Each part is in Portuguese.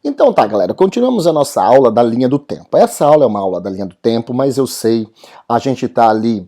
Então tá, galera, continuamos a nossa aula da linha do tempo. Essa aula é uma aula da linha do tempo, mas eu sei, a gente tá ali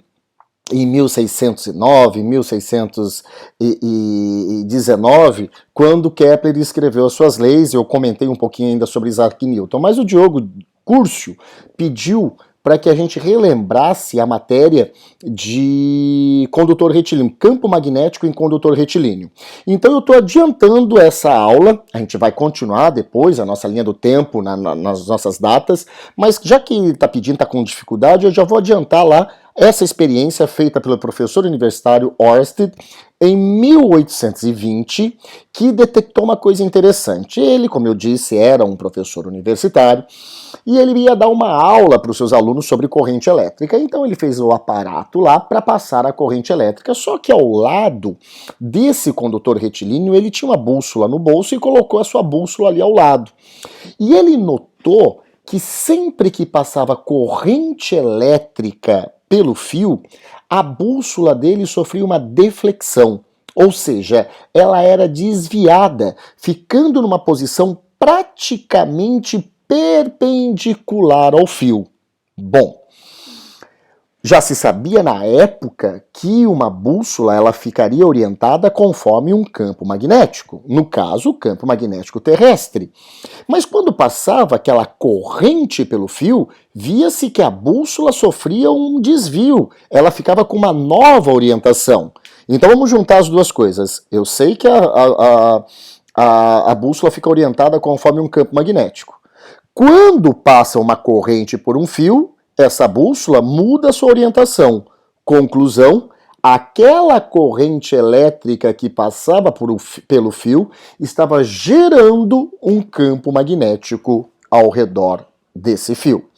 em 1609, 1619, quando Kepler escreveu as suas leis. Eu comentei um pouquinho ainda sobre Isaac Newton, mas o Diogo Curcio pediu para que a gente relembrasse a matéria de condutor retilíneo, campo magnético em condutor retilíneo. Então eu estou adiantando essa aula, a gente vai continuar depois a nossa linha do tempo nas nossas datas, mas já que ele está pedindo, está com dificuldade, eu já vou adiantar lá essa experiência feita pelo professor universitário Ørsted em 1820, que detectou uma coisa interessante. Ele, como eu disse, era um professor universitário, e ele ia dar uma aula para os seus alunos sobre corrente elétrica. Então ele fez o aparato lá para passar a corrente elétrica, só que ao lado desse condutor retilíneo ele tinha uma bússola no bolso e colocou a sua bússola ali ao lado. E ele notou que sempre que passava corrente elétrica pelo fio, a bússola dele sofria uma deflexão, ou seja, ela era desviada, ficando numa posição praticamente perpendicular ao fio. Bom, já se sabia na época que uma bússola ela ficaria orientada conforme um campo magnético, no caso, o campo magnético terrestre. Mas quando passava aquela corrente pelo fio, via-se que a bússola sofria um desvio, ela ficava com uma nova orientação. Então vamos juntar as duas coisas. Eu sei que a bússola fica orientada conforme um campo magnético. Quando passa uma corrente por um fio, essa bússola muda sua orientação. Conclusão, aquela corrente elétrica que passava pelo fio estava gerando um campo magnético ao redor desse fio,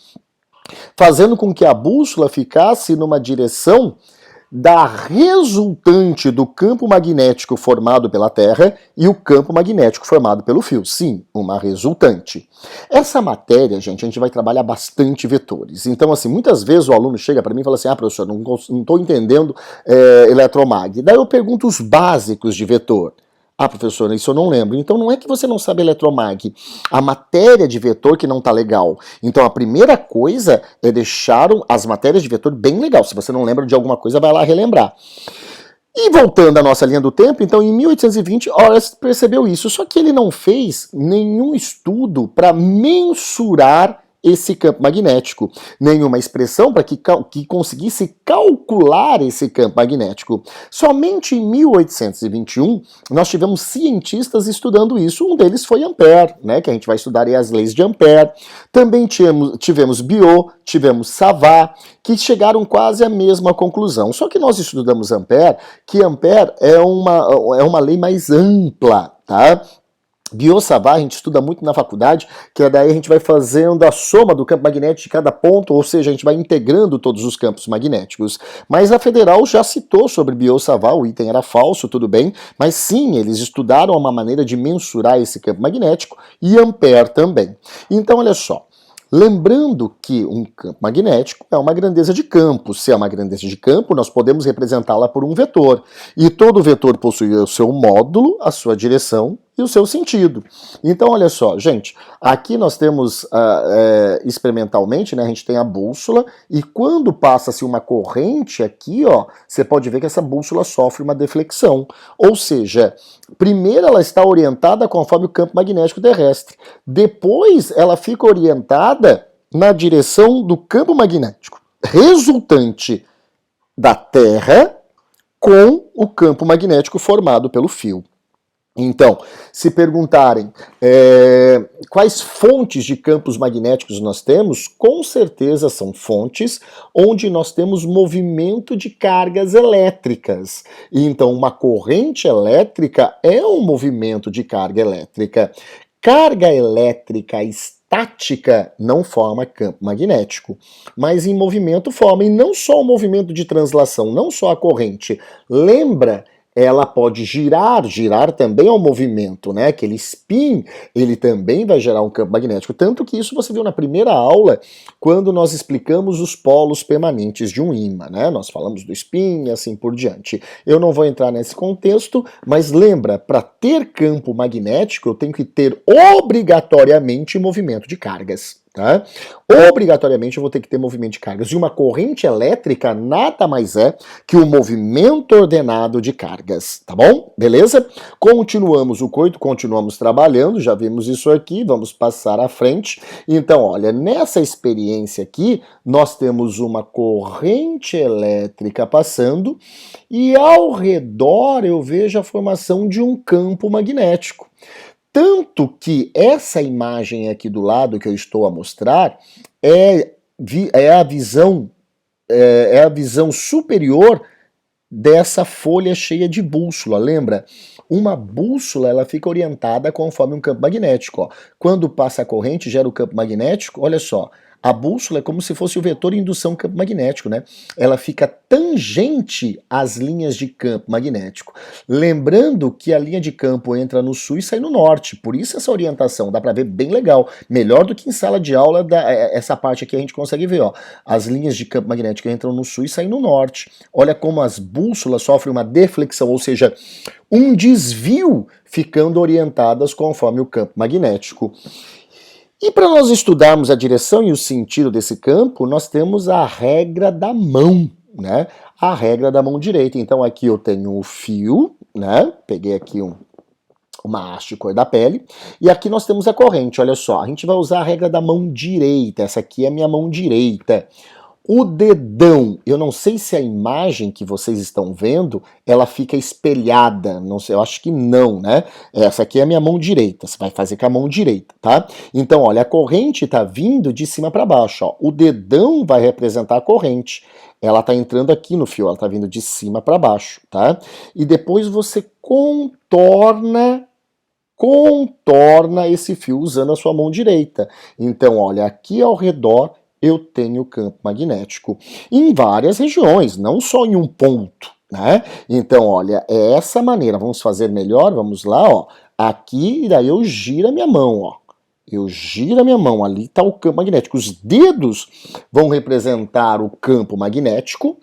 fazendo com que a bússola ficasse numa direção da resultante do campo magnético formado pela Terra e o campo magnético formado pelo fio. Sim, uma resultante. Essa matéria, gente, a gente vai trabalhar bastante vetores. Então, assim, muitas vezes o aluno chega para mim e fala assim, professor, não estou entendendo eletromag. Daí eu pergunto os básicos de vetor. Professor, isso eu não lembro. Então não é que você não sabe eletromag, a matéria de vetor que não tá legal. Então a primeira coisa é deixar as matérias de vetor bem legal. Se você não lembra de alguma coisa, vai lá relembrar. E voltando à nossa linha do tempo, então em 1820, Ørsted percebeu isso, só que ele não fez nenhum estudo para mensurar esse campo magnético, nenhuma expressão para que conseguisse calcular esse campo magnético. Somente em 1821 nós tivemos cientistas estudando isso, um deles foi Ampère, né, que a gente vai estudar aí as leis de Ampère. Também tivemos Biot, tivemos Savart, que chegaram quase à mesma conclusão. Só que nós estudamos Ampère, que Ampère é uma lei mais ampla, tá? Biot-Savart a gente estuda muito na faculdade, que daí a gente vai fazendo a soma do campo magnético de cada ponto, ou seja, a gente vai integrando todos os campos magnéticos. Mas a Federal já citou sobre Biot-Savart, o item era falso, tudo bem, mas sim, eles estudaram uma maneira de mensurar esse campo magnético e Ampère também. Então, olha só. Lembrando que um campo magnético é uma grandeza de campo. Se é uma grandeza de campo, nós podemos representá-la por um vetor. E todo vetor possui o seu módulo, a sua direção e o seu sentido. Então, olha só, gente, aqui nós temos experimentalmente, né, a gente tem a bússola, e quando passa-se uma corrente aqui, ó, você pode ver que essa bússola sofre uma deflexão. Ou seja, primeiro ela está orientada conforme o campo magnético terrestre. Depois ela fica orientada na direção do campo magnético resultante da Terra com o campo magnético formado pelo fio. Então, se perguntarem quais fontes de campos magnéticos nós temos, com certeza são fontes onde nós temos movimento de cargas elétricas. Então, uma corrente elétrica é um movimento de carga elétrica. Carga elétrica estática não forma campo magnético, mas em movimento forma, e não só o movimento de translação, não só a corrente. Lembra ela pode girar, girar também é um movimento, né? Aquele spin, ele também vai gerar um campo magnético. Tanto que isso você viu na primeira aula, quando nós explicamos os polos permanentes de um ímã, né? Nós falamos do spin e assim por diante. Eu não vou entrar nesse contexto, mas lembra, para ter campo magnético, eu tenho que ter obrigatoriamente movimento de cargas. Tá? Obrigatoriamente eu vou ter que ter movimento de cargas. E uma corrente elétrica nada mais é que o movimento ordenado de cargas, tá bom? Beleza? Continuamos o coito, continuamos trabalhando, já vimos isso aqui, vamos passar à frente. Então, olha, nessa experiência aqui, nós temos uma corrente elétrica passando e ao redor eu vejo a formação de um campo magnético. Tanto que essa imagem aqui do lado que eu estou a mostrar é a visão superior dessa folha cheia de bússola. Lembra? Uma bússola ela fica orientada conforme um campo magnético. Ó. Quando passa a corrente, gera o campo magnético. Olha só. A bússola é como se fosse o vetor indução campo magnético, né? Ela fica tangente às linhas de campo magnético. Lembrando que a linha de campo entra no sul e sai no norte, por isso essa orientação, dá para ver bem legal. Melhor do que em sala de aula, essa parte aqui a gente consegue ver, ó. As linhas de campo magnético entram no sul e saem no norte. Olha como as bússolas sofrem uma deflexão, ou seja, um desvio ficando orientadas conforme o campo magnético. E para nós estudarmos a direção e o sentido desse campo, nós temos a regra da mão, né? A regra da mão direita. Então aqui eu tenho o fio, né? Peguei aqui uma haste de cor da pele, e aqui nós temos a corrente, olha só. A gente vai usar a regra da mão direita, essa aqui é a minha mão direita. O dedão, eu não sei se a imagem que vocês estão vendo, ela fica espelhada, não sei, eu acho que não, né? Essa aqui é a minha mão direita, você vai fazer com a mão direita, tá? Então, olha, a corrente tá vindo de cima para baixo, ó. O dedão vai representar a corrente. Ela tá entrando aqui no fio, ela tá vindo de cima para baixo, tá? E depois você contorna esse fio usando a sua mão direita. Então, olha, aqui ao redor eu tenho campo magnético em várias regiões, não só em um ponto, né? Então, olha, é essa maneira. Vamos fazer melhor, vamos lá, ó. Aqui, e daí eu giro a minha mão, ó. Eu giro a minha mão, ali está o campo magnético. Os dedos vão representar o campo magnético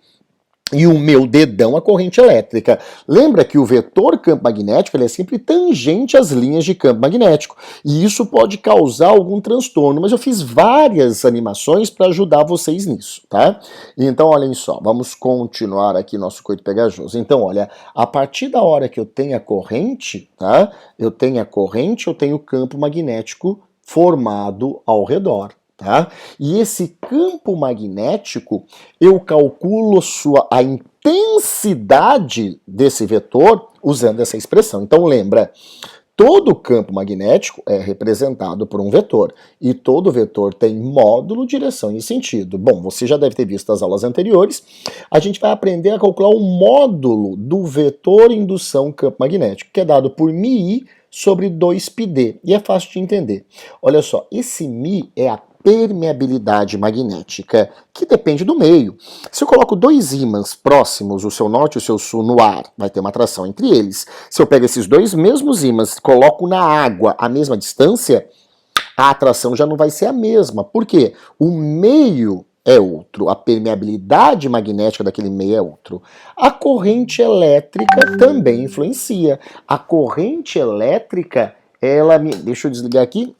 e o meu dedão a corrente elétrica. Lembra que o vetor campo magnético ele é sempre tangente às linhas de campo magnético. E isso pode causar algum transtorno, mas eu fiz várias animações para ajudar vocês nisso, tá? Então, olhem só, vamos continuar aqui nosso coito pegajoso. Então, olha, a partir da hora que eu tenho a corrente, tá? Eu tenho a corrente, eu tenho o campo magnético formado ao redor. Tá? E esse campo magnético, eu calculo a intensidade desse vetor usando essa expressão. Então lembra, todo campo magnético é representado por um vetor, e todo vetor tem módulo, direção e sentido. Bom, você já deve ter visto as aulas anteriores, a gente vai aprender a calcular o módulo do vetor indução campo magnético, que é dado por μi sobre 2πd, e é fácil de entender. Olha só, esse μ é a permeabilidade magnética, que depende do meio. Se eu coloco dois ímãs próximos, o seu norte e o seu sul, no ar, vai ter uma atração entre eles. Se eu pego esses dois mesmos ímãs e coloco na água a mesma distância, a atração já não vai ser a mesma. Por quê? O meio é outro, a permeabilidade magnética daquele meio é outro. A corrente elétrica também influencia. A corrente elétrica, ela me... Deixa eu desligar aqui,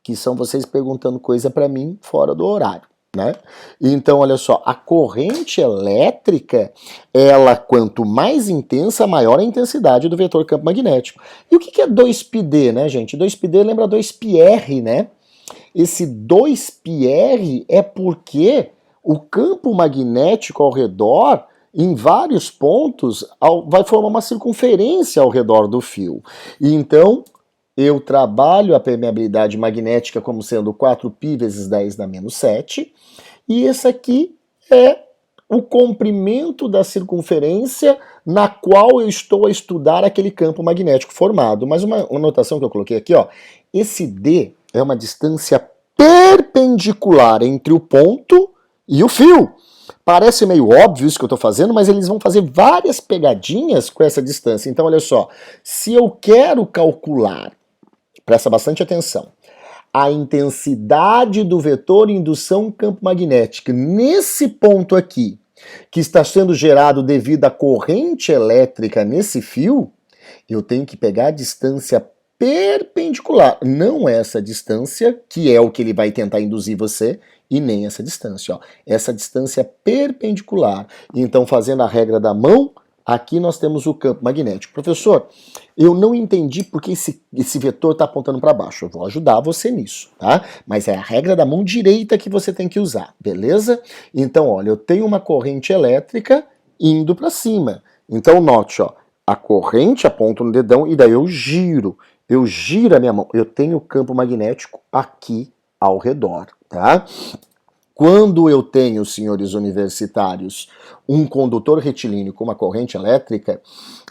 que são vocês perguntando coisa para mim fora do horário, né? Então, olha só, a corrente elétrica, ela, quanto mais intensa, maior a intensidade do vetor campo magnético. E o que é 2πd, né, gente? 2πd lembra 2πr, né? Esse 2πr é porque o campo magnético ao redor, em vários pontos, vai formar uma circunferência ao redor do fio. E então, eu trabalho a permeabilidade magnética como sendo 4π vezes 10 na menos 7, e esse aqui é o comprimento da circunferência na qual eu estou a estudar aquele campo magnético formado. Mas uma notação que eu coloquei aqui, ó, esse D é uma distância perpendicular entre o ponto e o fio. Parece meio óbvio isso que eu estou fazendo, mas eles vão fazer várias pegadinhas com essa distância. Então, olha só, se eu quero calcular, presta bastante atenção, a intensidade do vetor indução campo magnético nesse ponto aqui, que está sendo gerado devido à corrente elétrica nesse fio, eu tenho que pegar a distância perpendicular, não essa distância, que é o que ele vai tentar induzir você, e nem essa distância, ó. Essa distância perpendicular. Então, fazendo a regra da mão, aqui nós temos o campo magnético. Professor, eu não entendi porque esse vetor está apontando para baixo. Eu vou ajudar você nisso, tá? Mas é a regra da mão direita que você tem que usar, beleza? Então, olha, eu tenho uma corrente elétrica indo para cima. Então, note, ó, a corrente aponta no dedão e daí eu giro a minha mão. Eu tenho o campo magnético aqui ao redor, tá? Quando eu tenho, senhores universitários, um condutor retilíneo com uma corrente elétrica,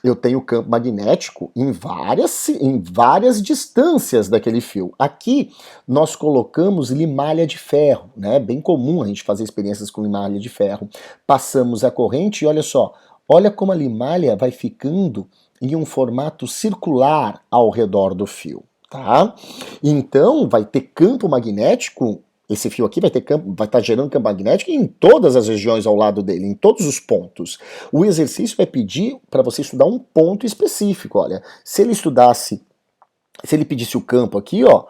eu tenho campo magnético em várias distâncias daquele fio. Aqui nós colocamos limalha de ferro, né? Bem comum a gente fazer experiências com limalha de ferro. Passamos a corrente e olha só, olha como a limalha vai ficando em um formato circular ao redor do fio, tá? Então vai ter campo magnético. Esse fio aqui vai estar gerando campo magnético em todas as regiões ao lado dele, em todos os pontos. O exercício vai pedir para você estudar um ponto específico. Olha, se ele pedisse o campo aqui, ó,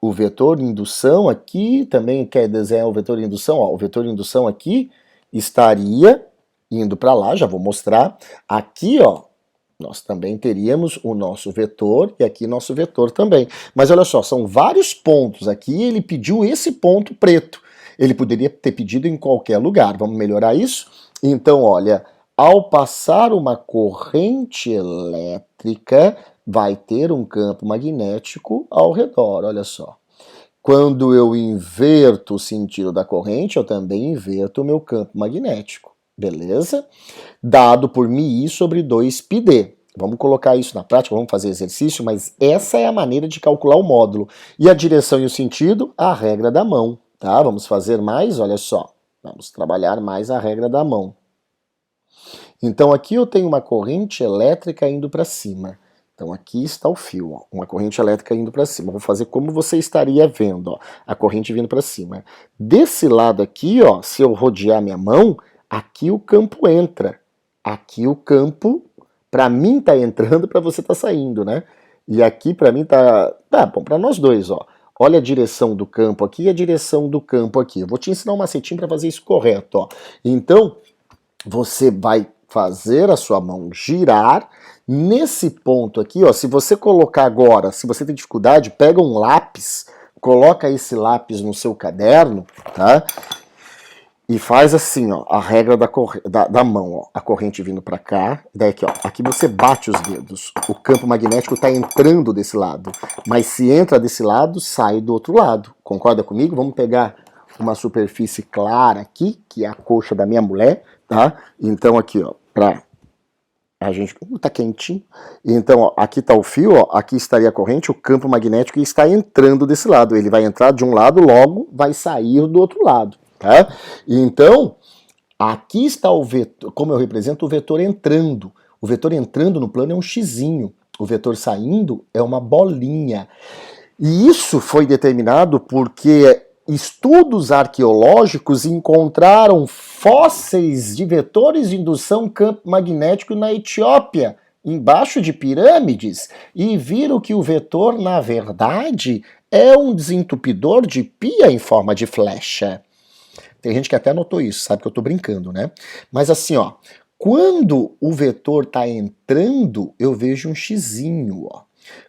o vetor de indução aqui, também quer desenhar o vetor de indução, ó, o vetor de indução aqui estaria indo para lá, já vou mostrar. Aqui, ó, nós também teríamos o nosso vetor e aqui nosso vetor também. Mas olha só, são vários pontos aqui, ele pediu esse ponto preto. Ele poderia ter pedido em qualquer lugar. Vamos melhorar isso? Então, olha, ao passar uma corrente elétrica, vai ter um campo magnético ao redor, olha só. Quando eu inverto o sentido da corrente, eu também inverto o meu campo magnético. Beleza? Dado por μi sobre 2πd. Vamos colocar isso na prática, vamos fazer exercício, mas essa é a maneira de calcular o módulo. E a direção e o sentido, a regra da mão, tá? Vamos fazer mais, olha só. Vamos trabalhar mais a regra da mão. Então aqui eu tenho uma corrente elétrica indo para cima. Então aqui está o fio, ó, uma corrente elétrica indo para cima. Vou fazer como você estaria vendo, ó, a corrente vindo para cima. Desse lado aqui, ó, se eu rodear minha mão, aqui o campo entra. Aqui o campo, para mim tá entrando, para você tá saindo, né? E aqui para mim tá bom para nós dois, ó. Olha a direção do campo aqui e a direção do campo aqui. Eu vou te ensinar um macetinho para fazer isso correto, ó. Então, você vai fazer a sua mão girar nesse ponto aqui, ó. Se você colocar agora, se você tem dificuldade, pega um lápis, coloca esse lápis no seu caderno, tá? E faz assim, ó, a regra da mão, ó, a corrente vindo para cá, daí aqui, ó, aqui você bate os dedos, o campo magnético está entrando desse lado, mas se entra desse lado, sai do outro lado, concorda comigo? Vamos pegar uma superfície clara aqui, que é a coxa da minha mulher, tá? Então aqui, ó, pra a gente, tá quentinho, então ó, aqui tá o fio, ó, aqui estaria a corrente, o campo magnético está entrando desse lado, ele vai entrar de um lado, logo vai sair do outro lado. Tá? Então, aqui está o vetor, como eu represento o vetor entrando. O vetor entrando no plano é um xizinho, o vetor saindo é uma bolinha. E isso foi determinado porque estudos arqueológicos encontraram fósseis de vetores de indução campo magnético na Etiópia, embaixo de pirâmides, e viram que o vetor, na verdade, é um desentupidor de pia em forma de flecha. Tem gente que até notou isso, sabe que eu tô brincando, né? Mas assim, ó, quando o vetor tá entrando, eu vejo um xizinho, ó.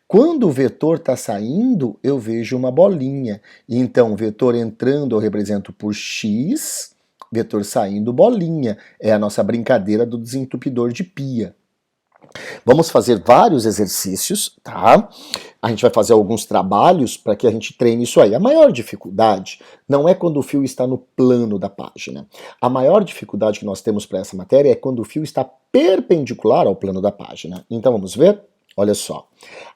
Quando o vetor tá saindo, eu vejo uma bolinha. Então, vetor entrando eu represento por x, vetor saindo bolinha. É a nossa brincadeira do desentupidor de pia. Vamos fazer vários exercícios, tá? A gente vai fazer alguns trabalhos para que a gente treine isso aí. A maior dificuldade não é quando o fio está no plano da página. A maior dificuldade que nós temos para essa matéria é quando o fio está perpendicular ao plano da página. Então vamos ver? Olha só.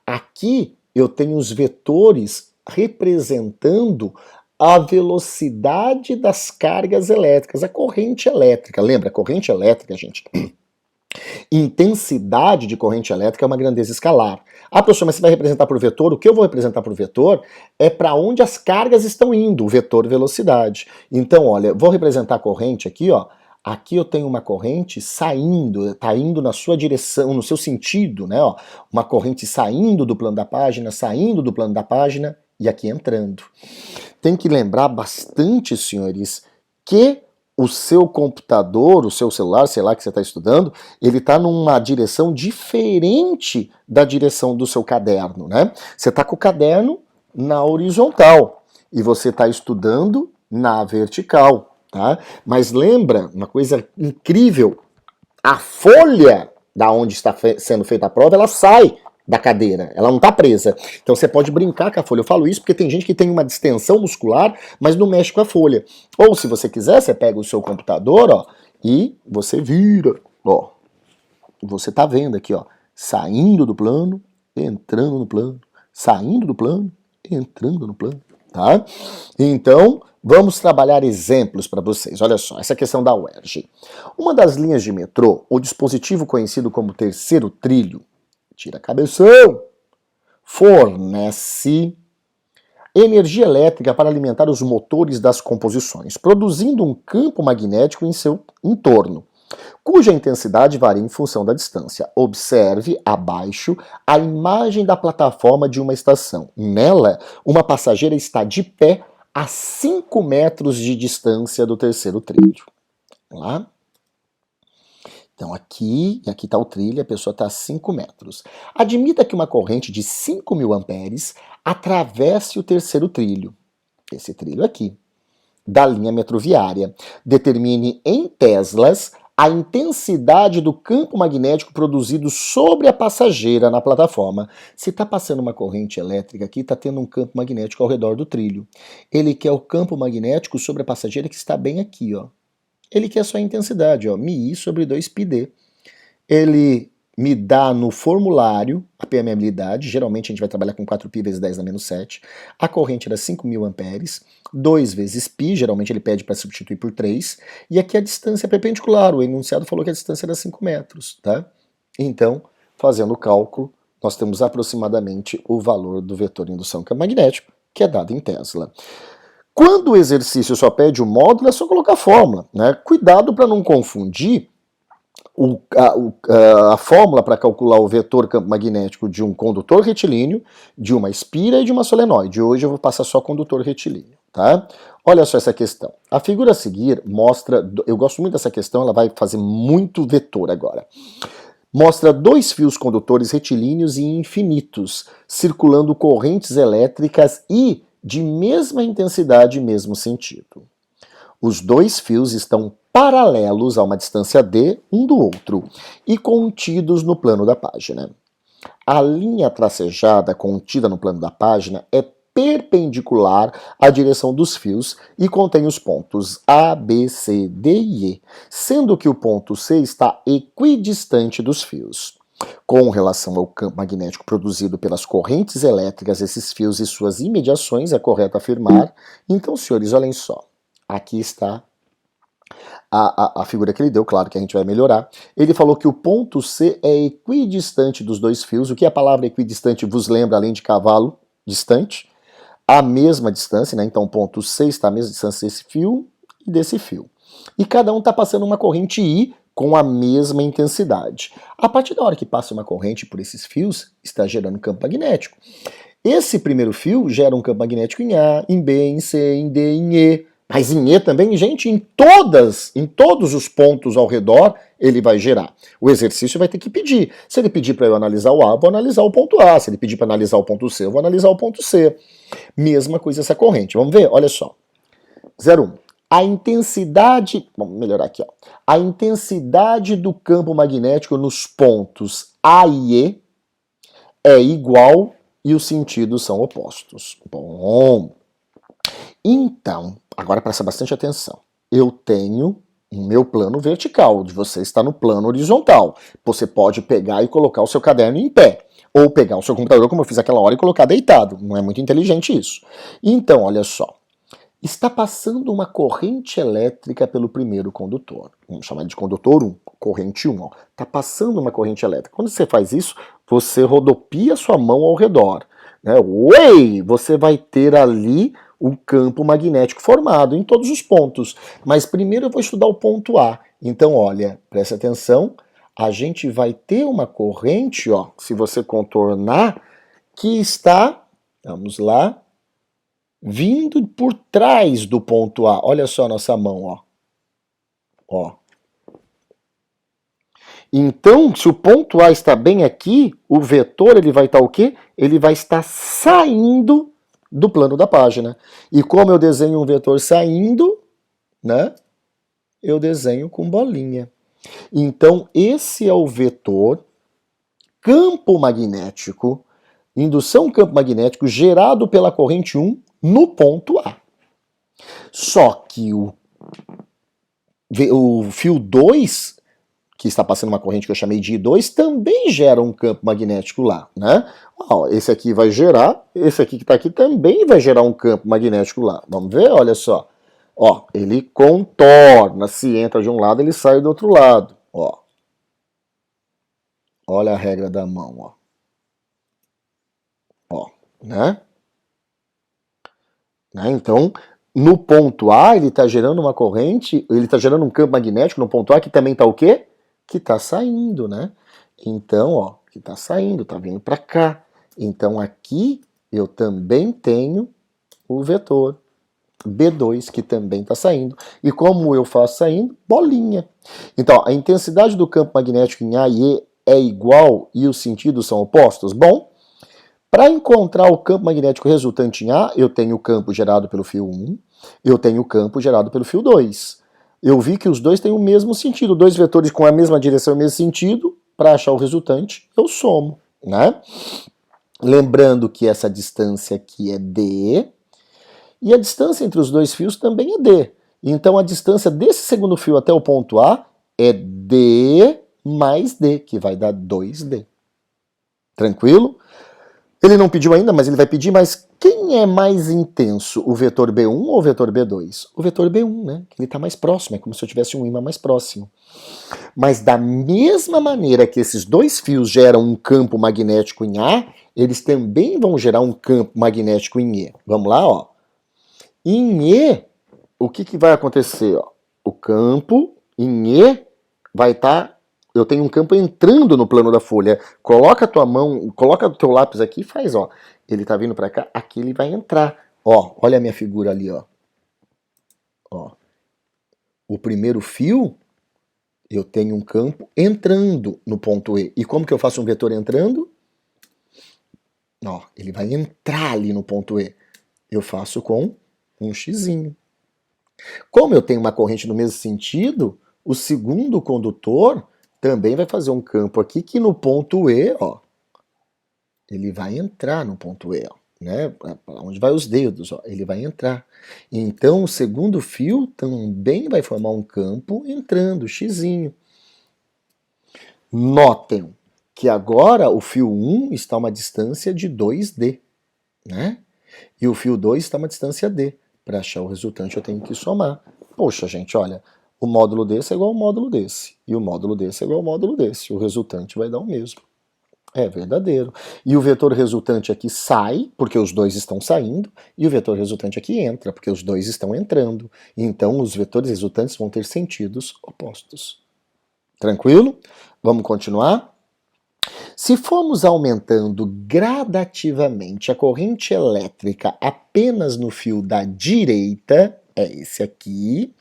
Aqui eu tenho os vetores representando a velocidade das cargas elétricas, a corrente elétrica. Lembra, a corrente elétrica, gente, intensidade de corrente elétrica é uma grandeza escalar. Ah, professor, mas você vai representar por vetor? O que eu vou representar por vetor é para onde as cargas estão indo, o vetor velocidade. Então, olha, vou representar a corrente aqui, ó. Aqui eu tenho uma corrente saindo, tá indo na sua direção, no seu sentido, né? Ó, uma corrente saindo do plano da página, saindo do plano da página e aqui entrando. Tem que lembrar bastante, senhores, que o seu computador, o seu celular, sei lá que você está estudando, ele está numa direção diferente da direção do seu caderno, né? Você está com o caderno na horizontal e você está estudando na vertical, tá? Mas lembra, uma coisa incrível, a folha da onde está sendo feita a prova, ela sai da cadeira, ela não está presa. Então você pode brincar com a folha. Eu falo isso porque tem gente que tem uma distensão muscular, mas não mexe com a folha. Ou se você quiser, você pega o seu computador, ó, e você vira, ó. Você tá vendo aqui, ó, saindo do plano, entrando no plano, saindo do plano, entrando no plano, tá? Então, vamos trabalhar exemplos para vocês. Olha só, essa questão da UERJ. Uma das linhas de metrô, o dispositivo conhecido como terceiro trilho, tira cabeção, fornece energia elétrica para alimentar os motores das composições, produzindo um campo magnético em seu entorno, cuja intensidade varia em função da distância. Observe abaixo a imagem da plataforma de uma estação. Nela, uma passageira está de pé a 5 metros de distância do terceiro trilho. Vamos lá? Então aqui está o trilho, a pessoa está a 5 metros. Admita que uma corrente de 5.000 amperes atravesse o terceiro trilho, esse trilho aqui, da linha metroviária. Determine em teslas a intensidade do campo magnético produzido sobre a passageira na plataforma. Se está passando uma corrente elétrica aqui, está tendo um campo magnético ao redor do trilho. Ele quer o campo magnético sobre a passageira que está bem aqui, ó. Ele quer só a intensidade, ó, μi sobre 2πd. Ele me dá no formulário a permeabilidade, geralmente a gente vai trabalhar com 4π vezes 10 na menos 7. A corrente era 5.000 amperes, 2 vezes π, geralmente ele pede para substituir por 3. E aqui a distância é perpendicular, o enunciado falou que a distância era 5 metros, tá? Então, fazendo o cálculo, nós temos aproximadamente o valor do vetor de indução campo magnético, que é dado em Tesla. Quando o exercício só pede o módulo, é só colocar a fórmula, né? Cuidado para não confundir a fórmula para calcular o vetor campo magnético de um condutor retilíneo, de uma espira e de uma solenoide. Hoje eu vou passar só condutor retilíneo, tá? Olha só essa questão. A figura a seguir mostra, eu gosto muito dessa questão, ela vai fazer muito vetor agora. Mostra 2 fios condutores retilíneos e infinitos, circulando correntes elétricas e de mesma intensidade e mesmo sentido. Os 2 fios estão paralelos a uma distância d um do outro e contidos no plano da página. A linha tracejada contida no plano da página é perpendicular à direção dos fios e contém os pontos A, B, C, D e E, sendo que o ponto C está equidistante dos fios. Com relação ao campo magnético produzido pelas correntes elétricas, esses fios e suas imediações, é correto afirmar. Então, senhores, olhem só. Aqui está a figura que ele deu, claro que a gente vai melhorar. Ele falou que o ponto C é equidistante dos 2 fios. O que a palavra equidistante vos lembra, além de cavalo? Distante. A mesma distância, né? Então o ponto C está à mesma distância desse fio e desse fio. E cada um está passando uma corrente I com a mesma intensidade. A partir da hora que passa uma corrente por esses fios, está gerando campo magnético. Esse primeiro fio gera um campo magnético em A, em B, em C, em D, em E. Mas em E também, gente, em todos os pontos ao redor, ele vai gerar. O exercício vai ter que pedir. Se ele pedir para eu analisar o A, eu vou analisar o ponto A. Se ele pedir para analisar o ponto C, eu vou analisar o ponto C. Mesma coisa essa corrente. Vamos ver? Olha só. 0,1. A intensidade, vamos melhorar aqui, ó. A intensidade do campo magnético nos pontos A e E é igual e os sentidos são opostos. Bom. Então, agora presta bastante atenção. Eu tenho o meu plano vertical, de você está no plano horizontal. Você pode pegar e colocar o seu caderno em pé. Ou pegar o seu computador, como eu fiz aquela hora, e colocar deitado. Não é muito inteligente isso. Então, olha só. Está passando uma corrente elétrica pelo primeiro condutor. Vamos chamar de condutor 1, corrente 1. Está passando uma corrente elétrica. Quando você faz isso, você rodopia sua mão ao redor. Né? Uei! Você vai ter ali um campo magnético formado em todos os pontos. Mas primeiro eu vou estudar o ponto A. Então, olha, preste atenção. A gente vai ter uma corrente, ó, se você contornar, que está, vamos lá, vindo por trás do ponto A. Olha só a nossa mão, ó. Ó. Então, se o ponto A está bem aqui, o vetor ele vai estar o quê? Ele vai estar saindo do plano da página. E como eu desenho um vetor saindo, né? Eu desenho com bolinha. Então, esse é o vetor campo magnético, indução campo magnético gerado pela corrente 1 no ponto A. Só que o fio 2, que está passando uma corrente que eu chamei de I2, também gera um campo magnético lá, né? Ó, esse aqui vai gerar, esse aqui que está aqui também vai gerar um campo magnético lá. Vamos ver? Olha só. Ó, ele contorna, se entra de um lado, ele sai do outro lado. Ó. Olha a regra da mão, ó. Ó, né? Então, no ponto A, ele está gerando uma corrente, ele está gerando um campo magnético no ponto A que também está o quê? Que está saindo, né? Então, ó, que está saindo, está vindo para cá. Então, aqui eu também tenho o vetor B2, que também está saindo. E como eu faço saindo? Bolinha. Então, a intensidade do campo magnético em A e E é igual e os sentidos são opostos? Bom, para encontrar o campo magnético resultante em A, eu tenho o campo gerado pelo fio 1, eu tenho o campo gerado pelo fio 2. Eu vi que os dois têm o mesmo sentido, dois vetores com a mesma direção e o mesmo sentido, para achar o resultante, eu somo, né? Lembrando que essa distância aqui é D, e a distância entre os dois fios também é D. Então a distância desse segundo fio até o ponto A é D mais D, que vai dar 2D. Tranquilo? Ele não pediu ainda, mas ele vai pedir, mas quem é mais intenso, o vetor B1 ou o vetor B2? O vetor B1, né? Ele está mais próximo, é como se eu tivesse um ímã mais próximo. Mas da mesma maneira que esses dois fios geram um campo magnético em A, eles também vão gerar um campo magnético em E. Vamos lá, ó. Em E, o que vai acontecer? Ó? O campo em E vai estar... Eu tenho um campo entrando no plano da folha. Coloca a tua mão, coloca o teu lápis aqui e faz, ó. Ele tá vindo para cá, aqui ele vai entrar. Ó, olha a minha figura ali, ó. Ó. O primeiro fio, eu tenho um campo entrando no ponto E. E como que eu faço um vetor entrando? Ó, ele vai entrar ali no ponto E. Eu faço com um xizinho. Como eu tenho uma corrente no mesmo sentido, o segundo condutor também vai fazer um campo aqui que no ponto E, ó, ele vai entrar no ponto E, ó, né? Onde vai os dedos, ó, ele vai entrar. Então o segundo fio também vai formar um campo entrando, xizinho. Notem que agora o fio 1 está a uma distância de 2D, né? E o fio 2 está a uma distância D. Para achar o resultante eu tenho que somar. Poxa, gente, olha, o módulo desse é igual ao módulo desse, e o módulo desse é igual ao módulo desse. O resultante vai dar o mesmo. É verdadeiro. E o vetor resultante aqui sai, porque os dois estão saindo, e o vetor resultante aqui entra, porque os dois estão entrando. Então os vetores resultantes vão ter sentidos opostos. Tranquilo? Vamos continuar? Se formos aumentando gradativamente a corrente elétrica apenas no fio da direita, é esse aqui,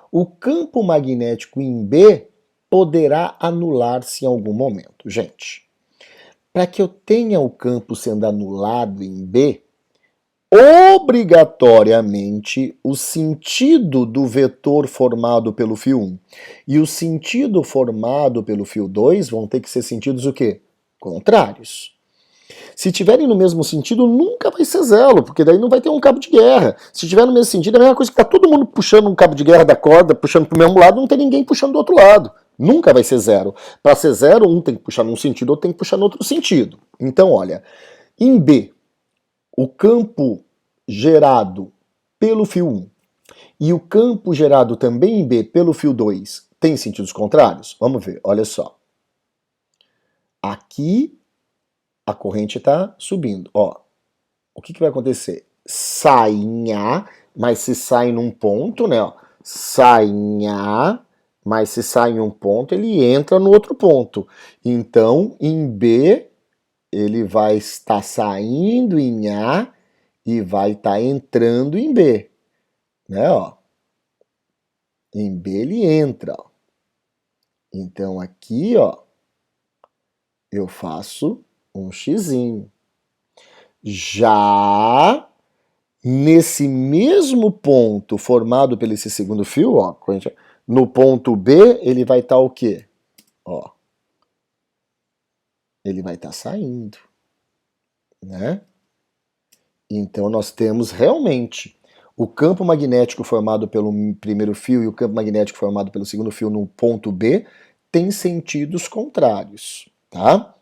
o campo magnético em B poderá anular-se em algum momento. Gente, para que eu tenha o campo sendo anulado em B, obrigatoriamente o sentido do vetor formado pelo fio 1 e o sentido formado pelo fio 2 vão ter que ser sentidos o quê? Contrários. Se tiverem no mesmo sentido, nunca vai ser zero, porque daí não vai ter um cabo de guerra. Se tiver no mesmo sentido, é a mesma coisa que está todo mundo puxando um cabo de guerra da corda, puxando para o mesmo lado, não tem ninguém puxando do outro lado. Nunca vai ser zero. Para ser zero, um tem que puxar num sentido, outro tem que puxar no outro sentido. Então, olha, em B, o campo gerado pelo fio 1 e o campo gerado também em B pelo fio 2 tem sentidos contrários? Vamos ver, olha só. Aqui a corrente está subindo. Ó, o que vai acontecer? Sai em A, mas se sai num ponto, né? Ó, sai em A, mas se sai em um ponto, ele entra no outro ponto. Então, em B, ele vai estar saindo em A e vai estar entrando em B. Né? Ó. Em B ele entra. Ó. Então, aqui, ó, eu faço um xizinho. Já nesse mesmo ponto formado pelo esse segundo fio, ó, no ponto B, ele vai estar o quê? Ó, ele vai estar saindo, né? Então nós temos realmente o campo magnético formado pelo primeiro fio e o campo magnético formado pelo segundo fio no ponto B tem sentidos contrários, tá?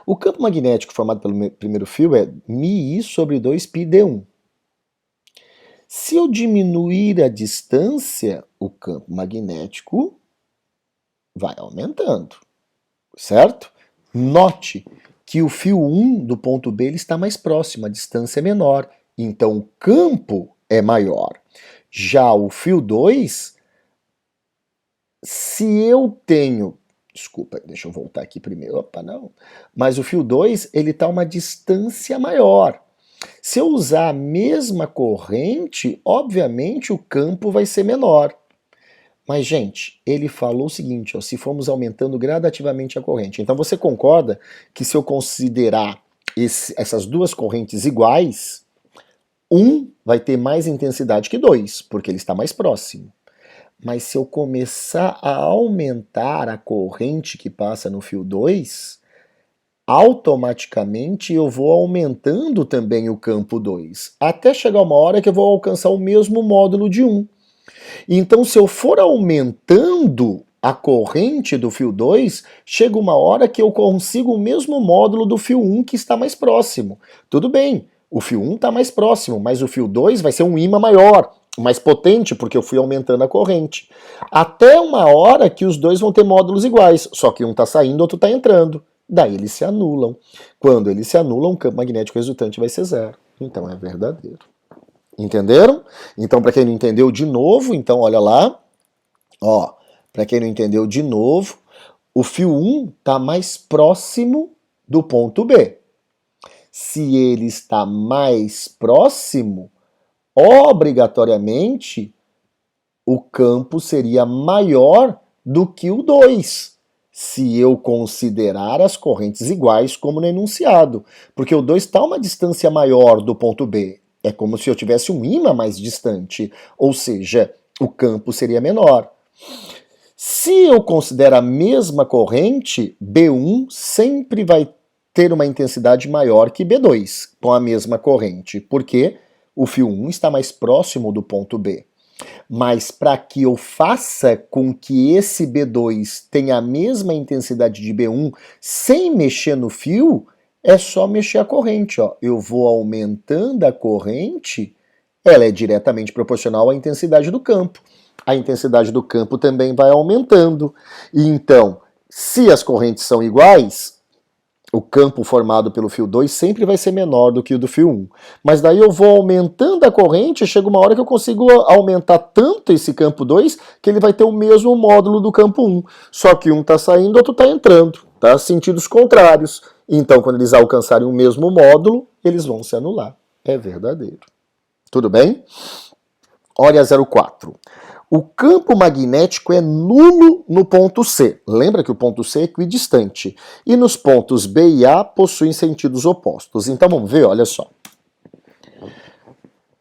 O campo magnético formado pelo primeiro fio é μi sobre 2πd1. Se eu diminuir a distância, o campo magnético vai aumentando, certo? Note que o fio 1 do ponto B ele está mais próximo, a distância é menor, então o campo é maior. Já o fio 2, se eu tenho... Desculpa, deixa eu voltar aqui primeiro. Opa, não. Mas o fio 2, ele está a uma distância maior. Se eu usar a mesma corrente, obviamente o campo vai ser menor. Mas, gente, ele falou o seguinte, ó, se formos aumentando gradativamente a corrente. Então você concorda que se eu considerar essas duas correntes iguais, um vai ter mais intensidade que dois, porque ele está mais próximo. Mas se eu começar a aumentar a corrente que passa no fio 2, automaticamente eu vou aumentando também o campo 2, até chegar uma hora que eu vou alcançar o mesmo módulo de 1. Então, se eu for aumentando a corrente do fio 2, chega uma hora que eu consigo o mesmo módulo do fio 1 que está mais próximo. Tudo bem, o fio 1 está mais próximo, mas o fio 2 vai ser um ímã maior, mais potente, porque eu fui aumentando a corrente. Até uma hora que os dois vão ter módulos iguais, só que um está saindo, o outro está entrando. Daí eles se anulam. Quando eles se anulam, o campo magnético resultante vai ser zero. Então é verdadeiro. Entenderam? Então, para quem não entendeu de novo, então olha lá. Ó, para quem não entendeu de novo, o fio 1 está mais próximo do ponto B. Se ele está mais próximo, obrigatoriamente o campo seria maior do que o 2, se eu considerar as correntes iguais como no enunciado, porque o 2 está a uma distância maior do ponto B. É como se eu tivesse um ímã mais distante, ou seja, o campo seria menor. Se eu considero a mesma corrente, B1 sempre vai ter uma intensidade maior que B2, com a mesma corrente, porque o fio 1 está mais próximo do ponto B. Mas para que eu faça com que esse B2 tenha a mesma intensidade de B1 sem mexer no fio, é só mexer a corrente. Ó. Eu vou aumentando a corrente, ela é diretamente proporcional à intensidade do campo. A intensidade do campo também vai aumentando. E então, se as correntes são iguais, o campo formado pelo fio 2 sempre vai ser menor do que o do fio 1. Mas daí eu vou aumentando a corrente, chega uma hora que eu consigo aumentar tanto esse campo 2 que ele vai ter o mesmo módulo do campo 1. Só que um está saindo, o outro está entrando, tá? Sentidos contrários. Então, quando eles alcançarem o mesmo módulo, eles vão se anular. É verdadeiro. Tudo bem? Olha 04. O campo magnético é nulo no ponto C. Lembra que o ponto C é equidistante. E nos pontos B e A possuem sentidos opostos. Então vamos ver, olha só.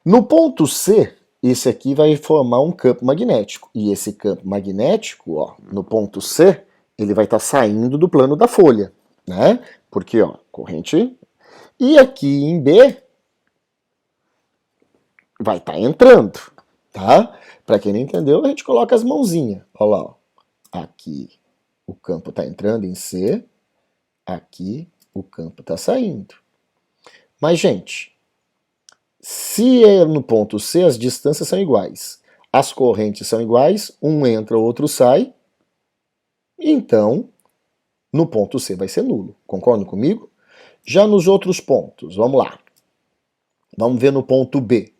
No ponto C, esse aqui vai formar um campo magnético. E esse campo magnético, ó, no ponto C, ele vai estar saindo do plano da folha, né? Porque, ó, corrente... E aqui em B, vai estar entrando, tá? Para quem não entendeu, a gente coloca as mãozinhas. Olha lá, ó. Aqui o campo está entrando em C, aqui o campo está saindo. Mas, gente, Se é no ponto C, as distâncias são iguais. As correntes são iguais, um entra, o outro sai. Então, no ponto C vai ser nulo. Concordam comigo? Já nos outros pontos, vamos lá. Vamos ver no ponto B.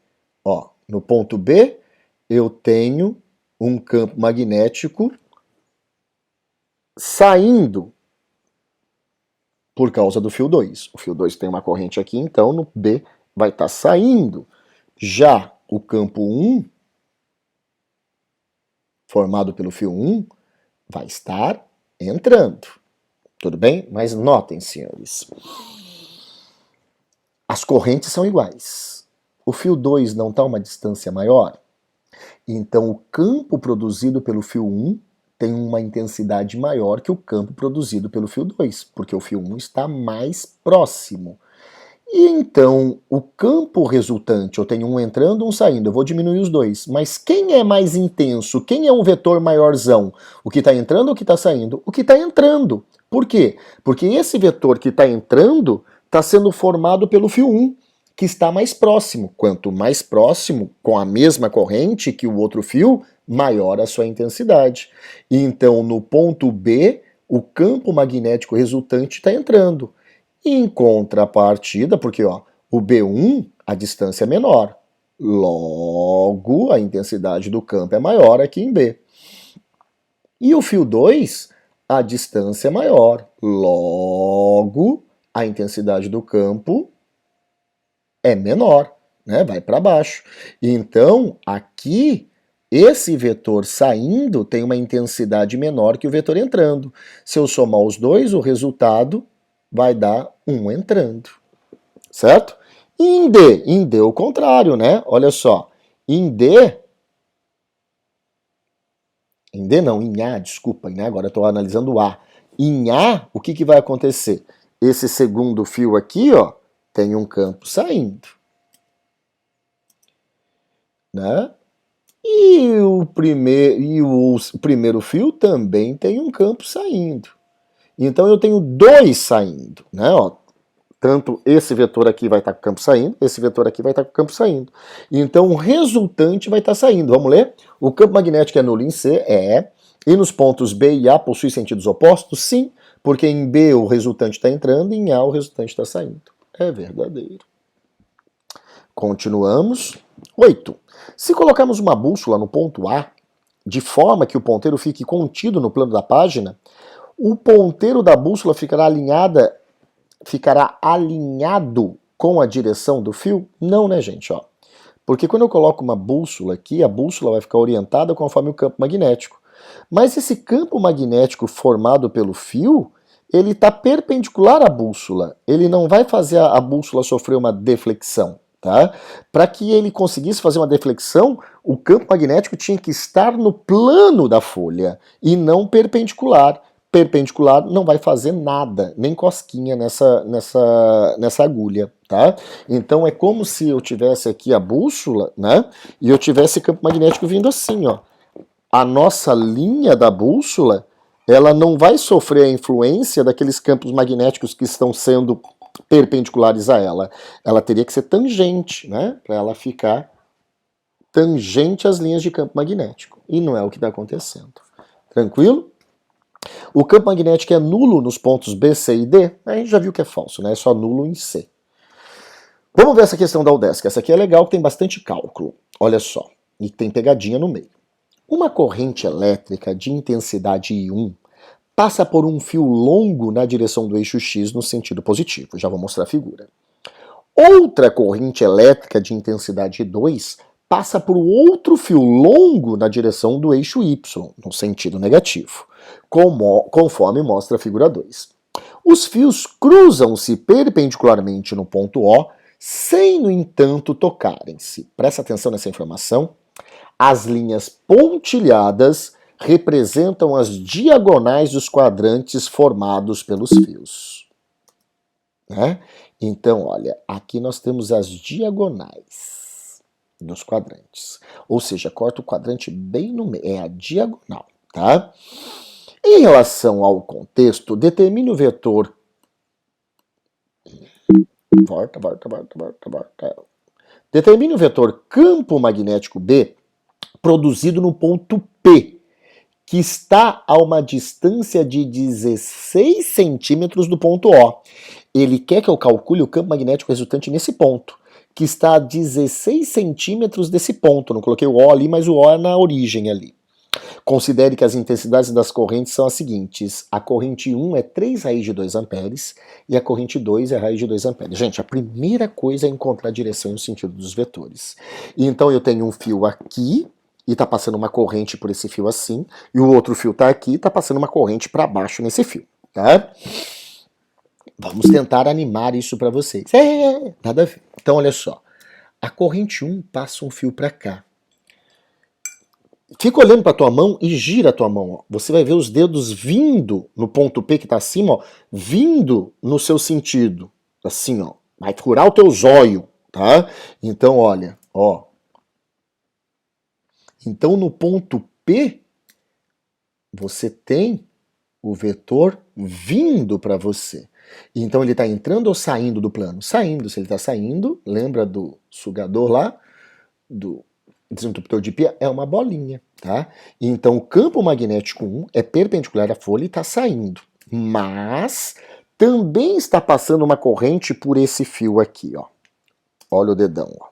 Ó, no ponto B, eu tenho um campo magnético saindo por causa do fio 2. O fio 2 tem uma corrente aqui, então no B vai estar saindo. Já o campo 1, formado pelo fio 1, vai estar entrando. Tudo bem? Mas notem, senhores, as correntes são iguais. O fio 2 não está a uma distância maior? Então o campo produzido pelo fio 1 tem uma intensidade maior que o campo produzido pelo fio 2, porque o fio 1 está mais próximo. E então, o campo resultante, eu tenho um entrando e um saindo, eu vou diminuir os dois. Mas quem é mais intenso? Quem é um vetor maiorzão? O que está entrando ou o que está saindo? O que está entrando. Por quê? Porque esse vetor que está entrando está sendo formado pelo fio 1, que está mais próximo. Quanto mais próximo, com a mesma corrente que o outro fio, maior a sua intensidade. E então, no ponto B, o campo magnético resultante está entrando. Em contrapartida, porque ó, o B1, a distância é menor. Logo, a intensidade do campo é maior aqui em B. E o fio 2, a distância é maior. Logo, a intensidade do campo é menor, né? Vai para baixo. Então, aqui, esse vetor saindo tem uma intensidade menor que o vetor entrando. Se eu somar os dois, o resultado vai dar um entrando, certo? E em D o contrário, né? Olha só, em A, desculpa, né? Agora eu estou analisando o A. Em A, o que vai acontecer? Esse segundo fio aqui, ó, tem um campo saindo, né? E o primeiro fio também tem um campo saindo. Então eu tenho dois saindo, né? Ó, tanto esse vetor aqui vai estar com o campo saindo, esse vetor aqui vai estar com o campo saindo. Então o resultante vai estar saindo. Vamos ler? O campo magnético é nulo em C? É. E nos pontos B e A possui sentidos opostos? Sim, porque em B o resultante está entrando e em A o resultante está saindo. É verdadeiro. Continuamos. 8. Se colocarmos uma bússola no ponto A, de forma que o ponteiro fique contido no plano da página, o ponteiro da bússola ficará alinhado com a direção do fio? Não, né, gente? Ó. Porque quando eu coloco uma bússola aqui, a bússola vai ficar orientada conforme o campo magnético. Mas esse campo magnético formado pelo fio, ele está perpendicular à bússola. Ele não vai fazer a bússola sofrer uma deflexão. Tá? Para que ele conseguisse fazer uma deflexão, o campo magnético tinha que estar no plano da folha e não perpendicular. Perpendicular não vai fazer nada, nem cosquinha nessa agulha, tá? Então é como se eu tivesse aqui a bússola, né? E eu tivesse campo magnético vindo assim, ó. A nossa linha da bússola, ela não vai sofrer a influência daqueles campos magnéticos que estão sendo perpendiculares a ela. Ela teria que ser tangente, né? Para ela ficar tangente às linhas de campo magnético. E não é o que está acontecendo. Tranquilo? O campo magnético é nulo nos pontos B, C e D. A gente já viu que é falso, né? É só nulo em C. Vamos ver essa questão da UDESC. Essa aqui é legal, que tem bastante cálculo. Olha só. E tem pegadinha no meio. Uma corrente elétrica de intensidade I1 passa por um fio longo na direção do eixo X no sentido positivo. Já vou mostrar a figura. Outra corrente elétrica de intensidade I2 passa por outro fio longo na direção do eixo Y, no sentido negativo, conforme mostra a figura 2. Os fios cruzam-se perpendicularmente no ponto O, sem, no entanto, tocarem-se. Presta atenção nessa informação. As linhas pontilhadas representam as diagonais dos quadrantes formados pelos fios. Né? Então, olha, aqui nós temos as diagonais dos quadrantes. Ou seja, corta o quadrante bem no meio, é a diagonal, tá? Em relação ao contexto, determine o vetor... Volta. Determine o vetor campo magnético B produzido no ponto P, que está a uma distância de 16 centímetros do ponto O. Ele quer que eu calcule o campo magnético resultante nesse ponto, que está a 16 centímetros desse ponto. Não coloquei o O ali, mas o O é na origem ali. Considere que as intensidades das correntes são as seguintes. A corrente 1 é 3 raiz de 2 amperes e a corrente 2 é raiz de 2 amperes. Gente, a primeira coisa é encontrar a direção e o sentido dos vetores. Então eu tenho um fio aqui e está passando uma corrente por esse fio assim, e o outro fio está aqui e está passando uma corrente para baixo nesse fio, tá? Vamos tentar animar isso para vocês. Nada a ver. Então olha só, a corrente 1 passa um fio para cá. Fica olhando para a tua mão e gira a tua mão. Ó. Você vai ver os dedos vindo no ponto P que está acima, ó, vindo no seu sentido. Assim, ó. Vai furar o teu zóio, tá? Então, olha, ó. Então, no ponto P, você tem o vetor vindo para você. Então, ele está entrando ou saindo do plano? Saindo. Se ele está saindo, lembra do sugador lá? Do desentupidor de pia é uma bolinha, tá? Então o campo magnético 1 é perpendicular à folha e está saindo, mas também está passando uma corrente por esse fio aqui, ó. Olha o dedão, ó.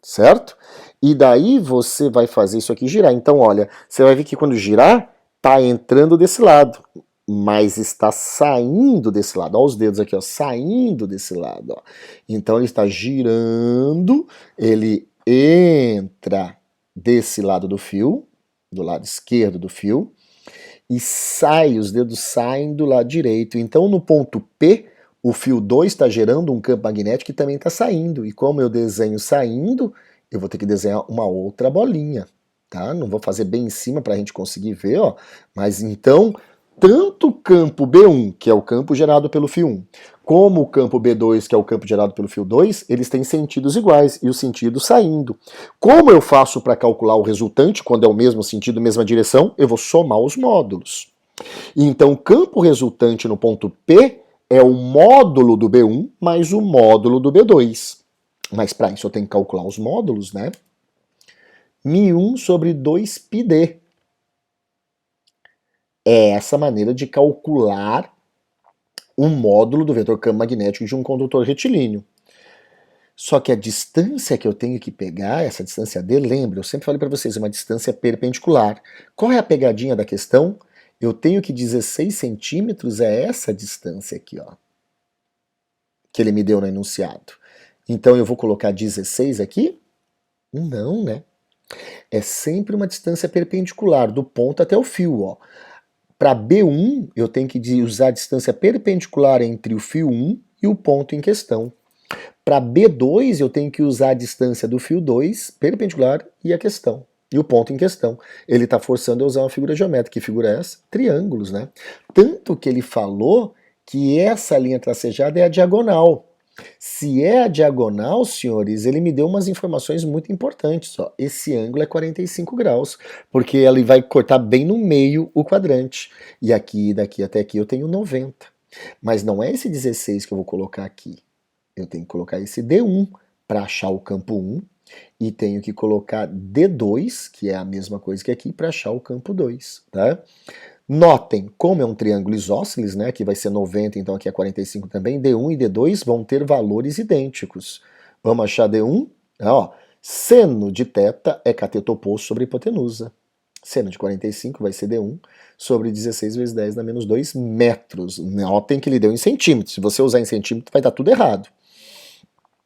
Certo? E daí você vai fazer isso aqui girar. Então, olha, você vai ver que quando girar, tá entrando desse lado, mas está saindo desse lado. Olha os dedos aqui, ó, saindo desse lado, ó. Então ele está girando, ele entra desse lado do fio, do lado esquerdo do fio, e sai, os dedos saem do lado direito. Então no ponto P, o fio 2 está gerando um campo magnético que também está saindo. E como eu desenho saindo, eu vou ter que desenhar uma outra bolinha, tá? Não vou fazer bem em cima para a gente conseguir ver, ó. Mas então, tanto o campo B1, que é o campo gerado pelo fio 1, como o campo B2, que é o campo gerado pelo fio 2, eles têm sentidos iguais, e o sentido saindo. Como eu faço para calcular o resultante, quando é o mesmo sentido, mesma direção? Eu vou somar os módulos. Então, o campo resultante no ponto P é o módulo do B1 mais o módulo do B2. Mas para isso eu tenho que calcular os módulos, né? μ1 sobre 2πd. É essa maneira de calcular o módulo do vetor campo magnético de um condutor retilíneo. Só que a distância que eu tenho que pegar, essa distância D, lembra, eu sempre falei para vocês, é uma distância perpendicular. Qual é a pegadinha da questão? Eu tenho que 16 centímetros é essa distância aqui, ó, que ele me deu no enunciado. Então eu vou colocar 16 aqui? Não, né? É sempre uma distância perpendicular, do ponto até o fio, ó. Para B1, eu tenho que usar a distância perpendicular entre o fio 1 e o ponto em questão. Para B2, eu tenho que usar a distância do fio 2 perpendicular e a questão. E o ponto em questão. Ele está forçando a usar uma figura geométrica. Que figura é essa? Triângulos, né? Tanto que ele falou que essa linha tracejada é a diagonal. Se é a diagonal, senhores, ele me deu umas informações muito importantes. Ó. Esse ângulo é 45 graus, porque ele vai cortar bem no meio o quadrante. E aqui, daqui até aqui, eu tenho 90. Mas não é esse 16 que eu vou colocar aqui. Eu tenho que colocar esse D1 para achar o campo 1, e tenho que colocar D2, que é a mesma coisa que aqui, para achar o campo 2, tá? Notem, como é um triângulo isósceles, né, que vai ser 90, então aqui é 45 também, D1 e D2 vão ter valores idênticos. Vamos achar D1? Ó, seno de θ é cateto oposto sobre hipotenusa. Seno de 45 vai ser D1 sobre 16 vezes 10 na menos 2 metros. Notem que ele deu em centímetros. Se você usar em centímetro, vai dar tudo errado.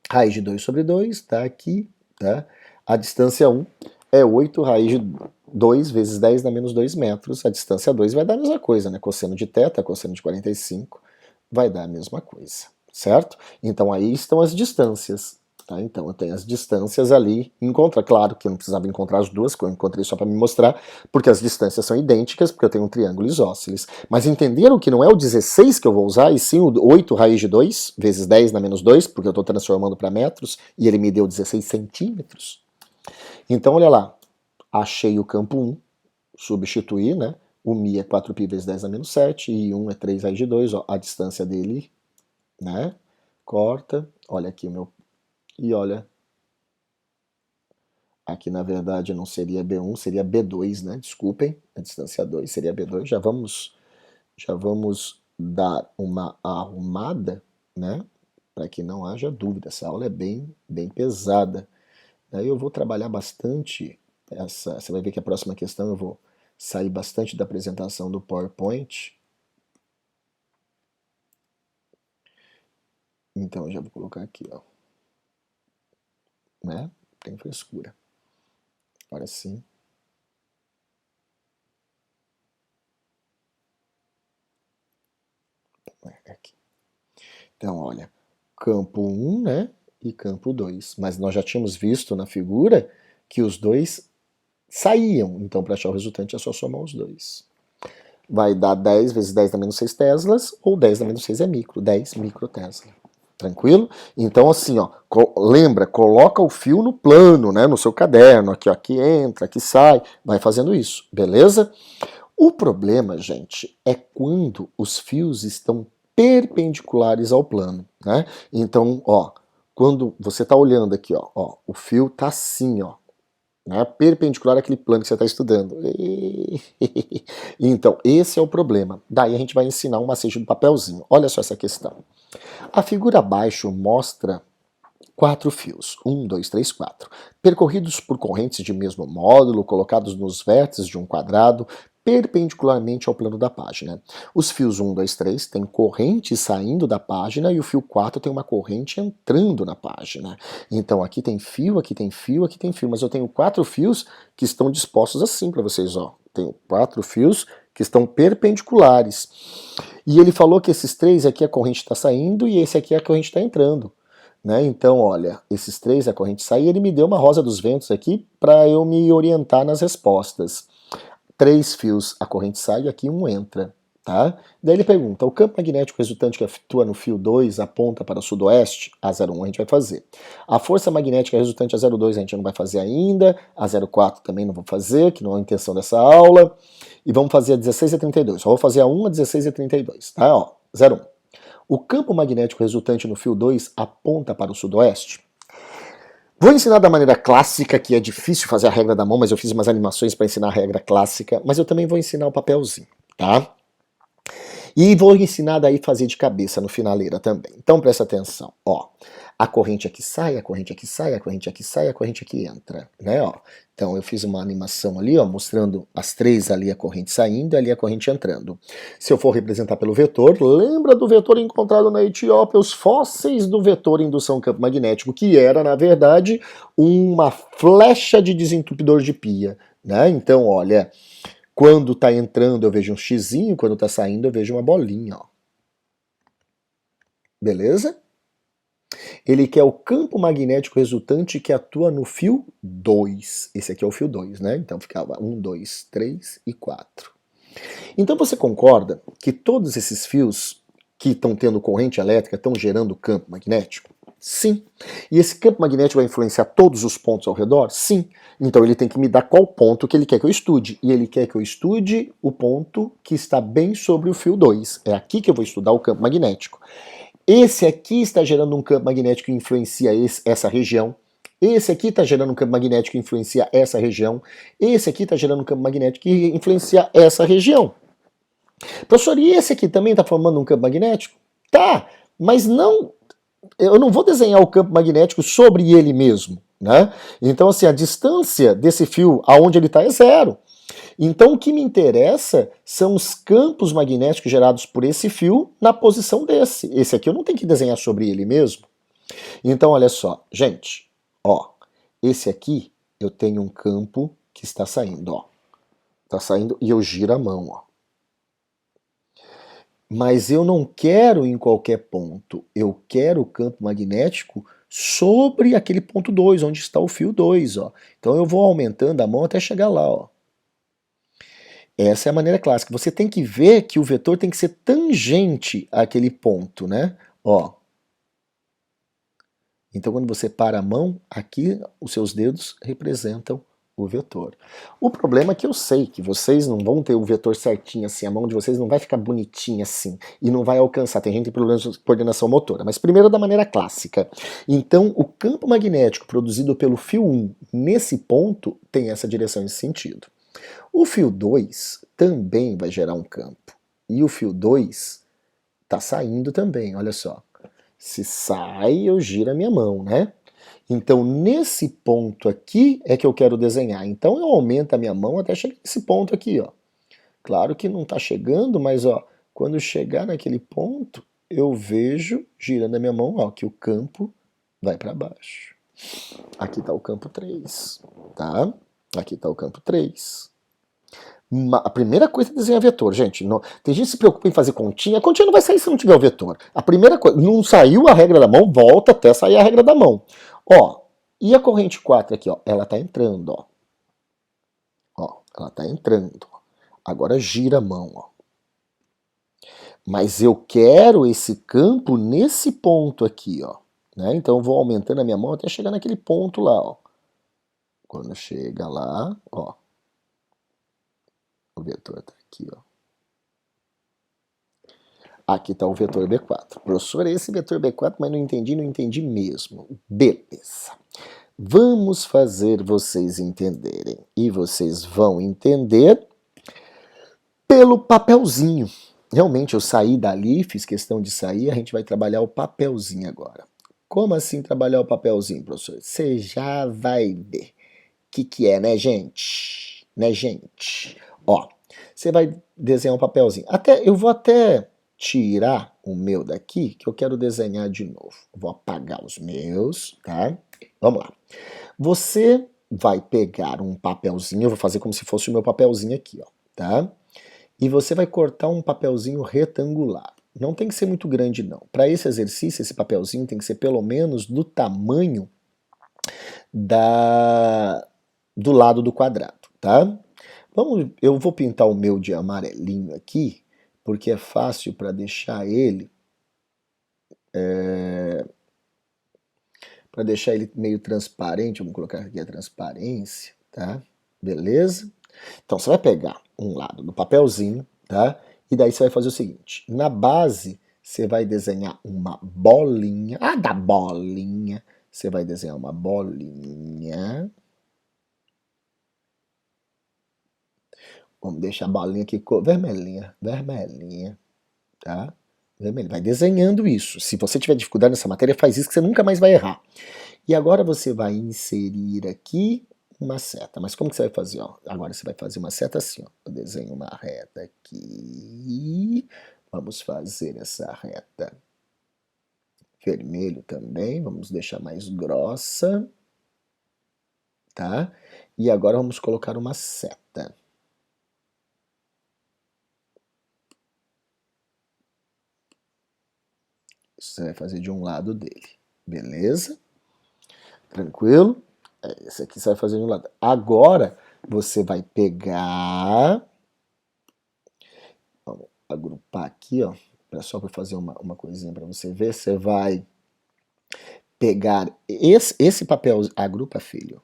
Raiz de 2 sobre 2, tá aqui, tá? A distância 1 é 8 raiz de 2 vezes 10 na menos 2 metros. A distância 2 vai dar a mesma coisa, né? Cosseno de θ, cosseno de 45, vai dar a mesma coisa, certo? Então aí estão as distâncias, tá? Então eu tenho as distâncias ali, claro que eu não precisava encontrar as duas, que eu encontrei só para me mostrar, porque as distâncias são idênticas, porque eu tenho um triângulo isósceles. Mas entenderam que não é o 16 que eu vou usar, e sim o 8 raiz de 2 vezes 10 na menos 2, porque eu estou transformando para metros, e ele me deu 16 centímetros. Então olha lá, achei o campo 1, substituí, né? O μ é 4π vezes 10 a menos 7, e 1 é 3 raiz de 2, ó, a distância dele, né? Corta, olha aqui o meu, e olha Aqui, na verdade, não seria B1, seria B2, né? Desculpem, a distância 2 seria B2. Já vamos dar uma arrumada, né? Para que não haja dúvida. Essa aula é bem pesada. Aí eu vou trabalhar bastante essa. Você vai ver que a próxima questão eu vou sair bastante da apresentação do PowerPoint. Então, eu já vou colocar aqui, ó. Né? Tem frescura. Agora sim. Aqui. Então, olha, campo 1, né? E campo 2. Mas nós já tínhamos visto na figura que os dois saíam. Então, para achar o resultante é só somar os dois. Vai dar 10 vezes 10 da menos 6 teslas, ou 10 da menos 6 é micro, 10 microtesla. Tranquilo? Então, assim, ó, lembra, coloca o fio no plano, né, no seu caderno, aqui, ó, aqui entra, aqui sai, vai fazendo isso, beleza? O problema, gente, é quando os fios estão perpendiculares ao plano, né? Então, ó, quando você está olhando aqui, ó, o fio tá assim, ó, né, perpendicular àquele plano que você está estudando. Então, esse é o problema. Daí a gente vai ensinar um macete do papelzinho. Olha só essa questão. A figura abaixo mostra 4 fios, 1, 2, 3, 4, percorridos por correntes de mesmo módulo, colocados nos vértices de um quadrado, perpendicularmente ao plano da página. Os fios 1, 2, 3 têm corrente saindo da página e o fio 4 tem uma corrente entrando na página. Então aqui tem fio, aqui tem fio, aqui tem fio, mas eu tenho 4 fios que estão dispostos assim para vocês, ó. Tenho 4 fios que estão perpendiculares. E ele falou que esses 3 aqui a corrente está saindo e esse aqui a corrente está entrando. Né? Então, olha, esses 3 a corrente sai e ele me deu uma rosa dos ventos aqui para eu me orientar nas respostas. 3 fios a corrente sai e aqui um entra. Tá? Daí ele pergunta, o campo magnético resultante que atua no fio 2 aponta para o sudoeste? A01 a gente vai fazer. A força magnética resultante a 02 a gente não vai fazer ainda, a 04 também não vou fazer, que não é a intenção dessa aula. E vamos fazer a 16 e a 32. Só vou fazer a 1, a 16 e a 32. Tá? Ó, 01. O campo magnético resultante no fio 2 aponta para o sudoeste? Vou ensinar da maneira clássica, que é difícil fazer a regra da mão, mas eu fiz umas animações para ensinar a regra clássica, mas eu também vou ensinar o papelzinho, tá? E vou ensinar daí a fazer de cabeça no finaleira também. Então presta atenção, ó. A corrente aqui sai, a corrente aqui sai, a corrente aqui sai, a corrente aqui entra, né, ó. Então eu fiz uma animação ali, ó, mostrando as 3 ali a corrente saindo e ali a corrente entrando. Se eu for representar pelo vetor, lembra do vetor encontrado na Etiópia, os fósseis do vetor indução campo magnético, que era, na verdade, uma flecha de desentupidor de pia, né? Então, olha, quando está entrando eu vejo um xizinho, quando está saindo eu vejo uma bolinha, ó. Beleza? Ele quer o campo magnético resultante que atua no fio 2. Esse aqui é o fio 2, né? Então ficava 1, 2, 3 e 4. Então você concorda que todos esses fios que estão tendo corrente elétrica estão gerando campo magnético? Sim. E esse campo magnético vai influenciar todos os pontos ao redor? Sim. Então ele tem que me dar qual ponto que ele quer que eu estude. E ele quer que eu estude o ponto que está bem sobre o fio 2. É aqui que eu vou estudar o campo magnético. Esse aqui está gerando um campo magnético que influencia essa região. Esse aqui está gerando um campo magnético que influencia essa região. Esse aqui está gerando um campo magnético que influencia essa região. Professor, e esse aqui também está formando um campo magnético? Tá, mas não, eu não vou desenhar o campo magnético sobre ele mesmo, né? Então, assim, a distância desse fio aonde ele está é 0. Então o que me interessa são os campos magnéticos gerados por esse fio na posição desse. Esse aqui eu não tenho que desenhar sobre ele mesmo. Então olha só, gente, ó, esse aqui eu tenho um campo que está saindo, ó. Está saindo e eu giro a mão, ó. Mas eu não quero em qualquer ponto, eu quero o campo magnético sobre aquele ponto 2, onde está o fio 2, ó. Então eu vou aumentando a mão até chegar lá, ó. Essa é a maneira clássica. Você tem que ver que o vetor tem que ser tangente àquele ponto, né? Ó. Então, quando você para a mão, aqui os seus dedos representam o vetor. O problema é que eu sei que vocês não vão ter o vetor certinho assim, a mão de vocês não vai ficar bonitinha assim, e não vai alcançar, tem gente que tem problemas de coordenação motora, mas primeiro da maneira clássica. Então, o campo magnético produzido pelo fio 1 nesse ponto tem essa direção, esse sentido. O fio 2 também vai gerar um campo, e o fio 2 está saindo também, olha só. Se sai, eu giro a minha mão, né? Então, nesse ponto aqui é que eu quero desenhar. Então, eu aumento a minha mão até chegar nesse ponto aqui, ó. Claro que não está chegando, mas ó, quando chegar naquele ponto, eu vejo, girando a minha mão, ó, que o campo vai para baixo. Aqui está o campo 3, tá? Aqui está o campo 3. A primeira coisa é desenhar vetor, gente. Não, tem gente que se preocupa em fazer continha. A continha não vai sair se não tiver o vetor. A primeira coisa, não saiu a regra da mão, volta até sair a regra da mão. Ó, e a corrente 4 aqui, ó, ela tá entrando, ó. Ó, ela tá entrando. Agora gira a mão, ó. Mas eu quero esse campo nesse ponto aqui, ó. Né? Então eu vou aumentando a minha mão até chegar naquele ponto lá, ó. Quando chega lá, ó. O vetor tá aqui, ó. Aqui está o vetor B4. Professor, esse vetor B4, mas não entendi mesmo. Beleza. Vamos fazer vocês entenderem. E vocês vão entender pelo papelzinho. Realmente, eu saí dali, fiz questão de sair, a gente vai trabalhar o papelzinho agora. Como assim trabalhar o papelzinho, professor? Você já vai ver. O que é, né, gente? Né, gente? Ó, você vai desenhar um papelzinho. Eu vou até tirar o meu daqui, que eu quero desenhar de novo. Vou apagar os meus, tá? Vamos lá. Você vai pegar um papelzinho, eu vou fazer como se fosse o meu papelzinho aqui, ó, tá? E você vai cortar um papelzinho retangular. Não tem que ser muito grande, não. Para esse exercício, esse papelzinho tem que ser pelo menos do tamanho do lado do quadrado, tá? Eu vou pintar o meu de amarelinho aqui, porque é fácil para deixar ele meio transparente. Vamos colocar aqui a transparência, tá? Beleza? Então você vai pegar um lado do papelzinho, tá? E daí você vai fazer o seguinte: na base você vai desenhar uma bolinha. Ah, da bolinha! Você vai desenhar uma bolinha. Vamos deixar a bolinha aqui vermelhinha, vermelhinha, tá? Vermelho. Vai desenhando isso. Se você tiver dificuldade nessa matéria, faz isso que você nunca mais vai errar. E agora você vai inserir aqui uma seta. Mas como que você vai fazer? Ó? Agora você vai fazer uma seta assim. Ó. Eu desenho uma reta aqui. Vamos fazer essa reta vermelho também. Vamos deixar mais grossa. Tá? E agora vamos colocar uma seta. Isso você vai fazer de um lado dele. Beleza? Tranquilo? Esse aqui você vai fazer de um lado. Agora você vai pegar. Vamos agrupar aqui, ó. Só para fazer uma coisinha para você ver. Você vai pegar esse papel. Agrupa, filho.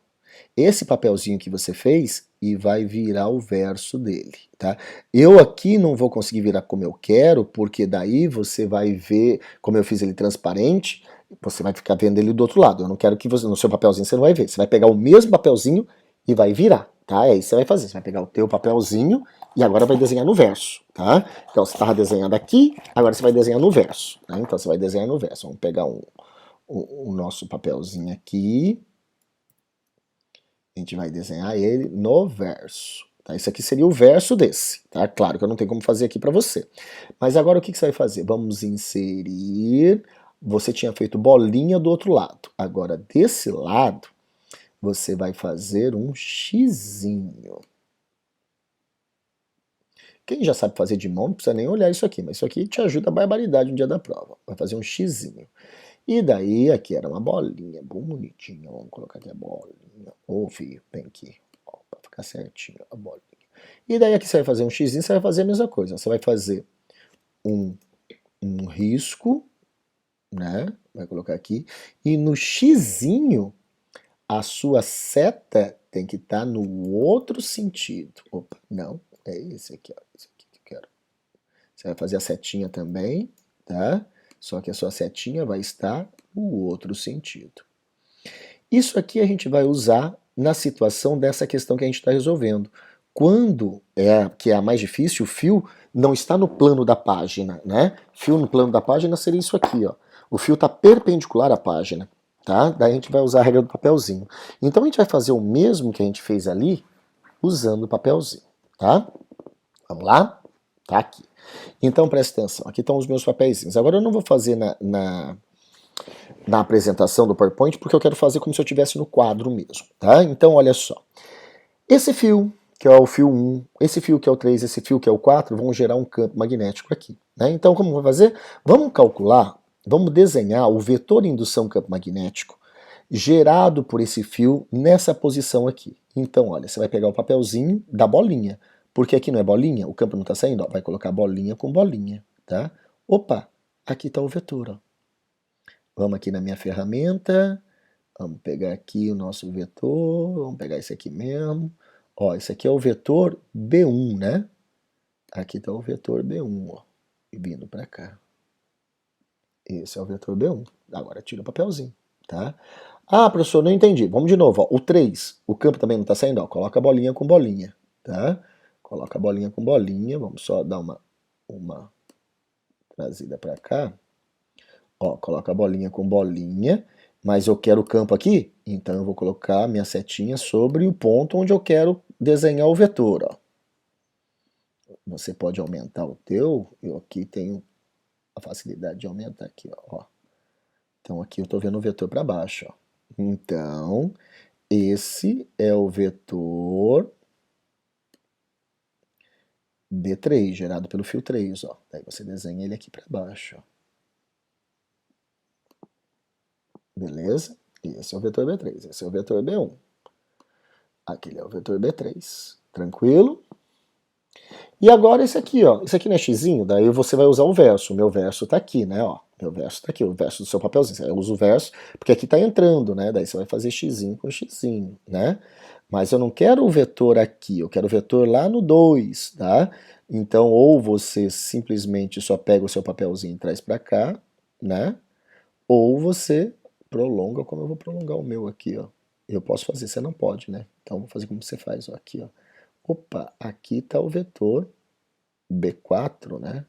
Esse papelzinho que você fez e vai virar o verso dele, tá? Eu aqui não vou conseguir virar como eu quero, porque daí você vai ver, como eu fiz ele transparente, você vai ficar vendo ele do outro lado. Eu não quero que você, no seu papelzinho você não vai ver. Você vai pegar o mesmo papelzinho e vai virar, tá? É isso que você vai fazer. Você vai pegar o teu papelzinho e agora vai desenhar no verso, tá? Então você estava desenhando aqui, agora você vai desenhar no verso, tá? Então você vai desenhar no verso. Vamos pegar o nosso papelzinho aqui. A gente vai desenhar ele no verso. Tá? Isso aqui seria o verso desse. Tá? Claro que eu não tenho como fazer aqui para você. Mas agora o que você vai fazer? Vamos inserir. Você tinha feito bolinha do outro lado. Agora desse lado, você vai fazer um xizinho. Quem já sabe fazer de mão não precisa nem olhar isso aqui, mas isso aqui te ajuda a barbaridade no dia da prova. Vai fazer um xizinho. E daí aqui era uma bolinha, bonitinha. Vamos colocar aqui a bolinha. Ô, filho, vem aqui. Ó, pra ficar certinho a bolinha. E daí aqui você vai fazer um xizinho, você vai fazer a mesma coisa. Você vai fazer um risco, né? Vai colocar aqui. E no xizinho, a sua seta tem que estar no outro sentido. Opa, não, é esse aqui, ó, esse aqui que eu quero. Você vai fazer a setinha também, tá? Só que a sua setinha vai estar no outro sentido. Isso aqui a gente vai usar na situação dessa questão que a gente está resolvendo. Quando que é a mais difícil, o fio não está no plano da página, né? Fio no plano da página seria isso aqui, ó. O fio está perpendicular à página, tá? Daí a gente vai usar a regra do papelzinho. Então a gente vai fazer o mesmo que a gente fez ali, usando o papelzinho, tá? Vamos lá? Tá aqui. Então presta atenção, aqui estão os meus papeizinhos. Agora eu não vou fazer na apresentação do PowerPoint, porque eu quero fazer como se eu estivesse no quadro mesmo, tá? Então olha só. Esse fio, que é o fio 1, esse fio que é o 3, esse fio que é o 4, vão gerar um campo magnético aqui, né? Então como vou fazer? Vamos calcular, vamos desenhar o vetor indução campo magnético gerado por esse fio nessa posição aqui. Então olha, você vai pegar o papelzinho da bolinha, porque aqui não é bolinha, o campo não está saindo, ó, vai colocar bolinha com bolinha, tá? Opa, aqui está o vetor, ó. Vamos aqui na minha ferramenta, vamos pegar aqui o nosso vetor, vamos pegar esse aqui mesmo. Ó, esse aqui é o vetor B1, né? Aqui está o vetor B1, ó, e vindo para cá. Esse é o vetor B1. Agora tira o papelzinho, tá? Ah, professor, não entendi. Vamos de novo, ó. O 3, o campo também não está saindo, ó. Coloca a bolinha com bolinha, tá? Coloca a bolinha com bolinha, vamos só dar uma trazida para cá. Ó, coloca a bolinha com bolinha, mas eu quero o campo aqui, então eu vou colocar minha setinha sobre o ponto onde eu quero desenhar o vetor, ó. Você pode aumentar o teu, eu aqui tenho a facilidade de aumentar aqui, ó. Então aqui eu estou vendo o vetor para baixo, ó. Então, esse é o vetor B3, gerado pelo fio 3, ó. Daí você desenha ele aqui para baixo, ó. Beleza? Esse é o vetor B3, esse é o vetor B1. Aquele é o vetor B3. Tranquilo? E agora esse aqui, ó. Esse aqui não é xizinho? Daí você vai usar o verso. O meu verso tá aqui, né? Ó, meu verso tá aqui, o verso do seu papelzinho. Você usa o verso, porque aqui tá entrando, né? Daí você vai fazer xizinho com xizinho, né? Mas eu não quero o vetor aqui, eu quero o vetor lá no 2, tá? Então, ou você simplesmente só pega o seu papelzinho e traz pra cá, né? Ou você prolonga como eu vou prolongar o meu aqui, ó. Eu posso fazer, você não pode, né? Então, vou fazer como você faz, ó, aqui, ó. Opa, aqui está o vetor B4, né?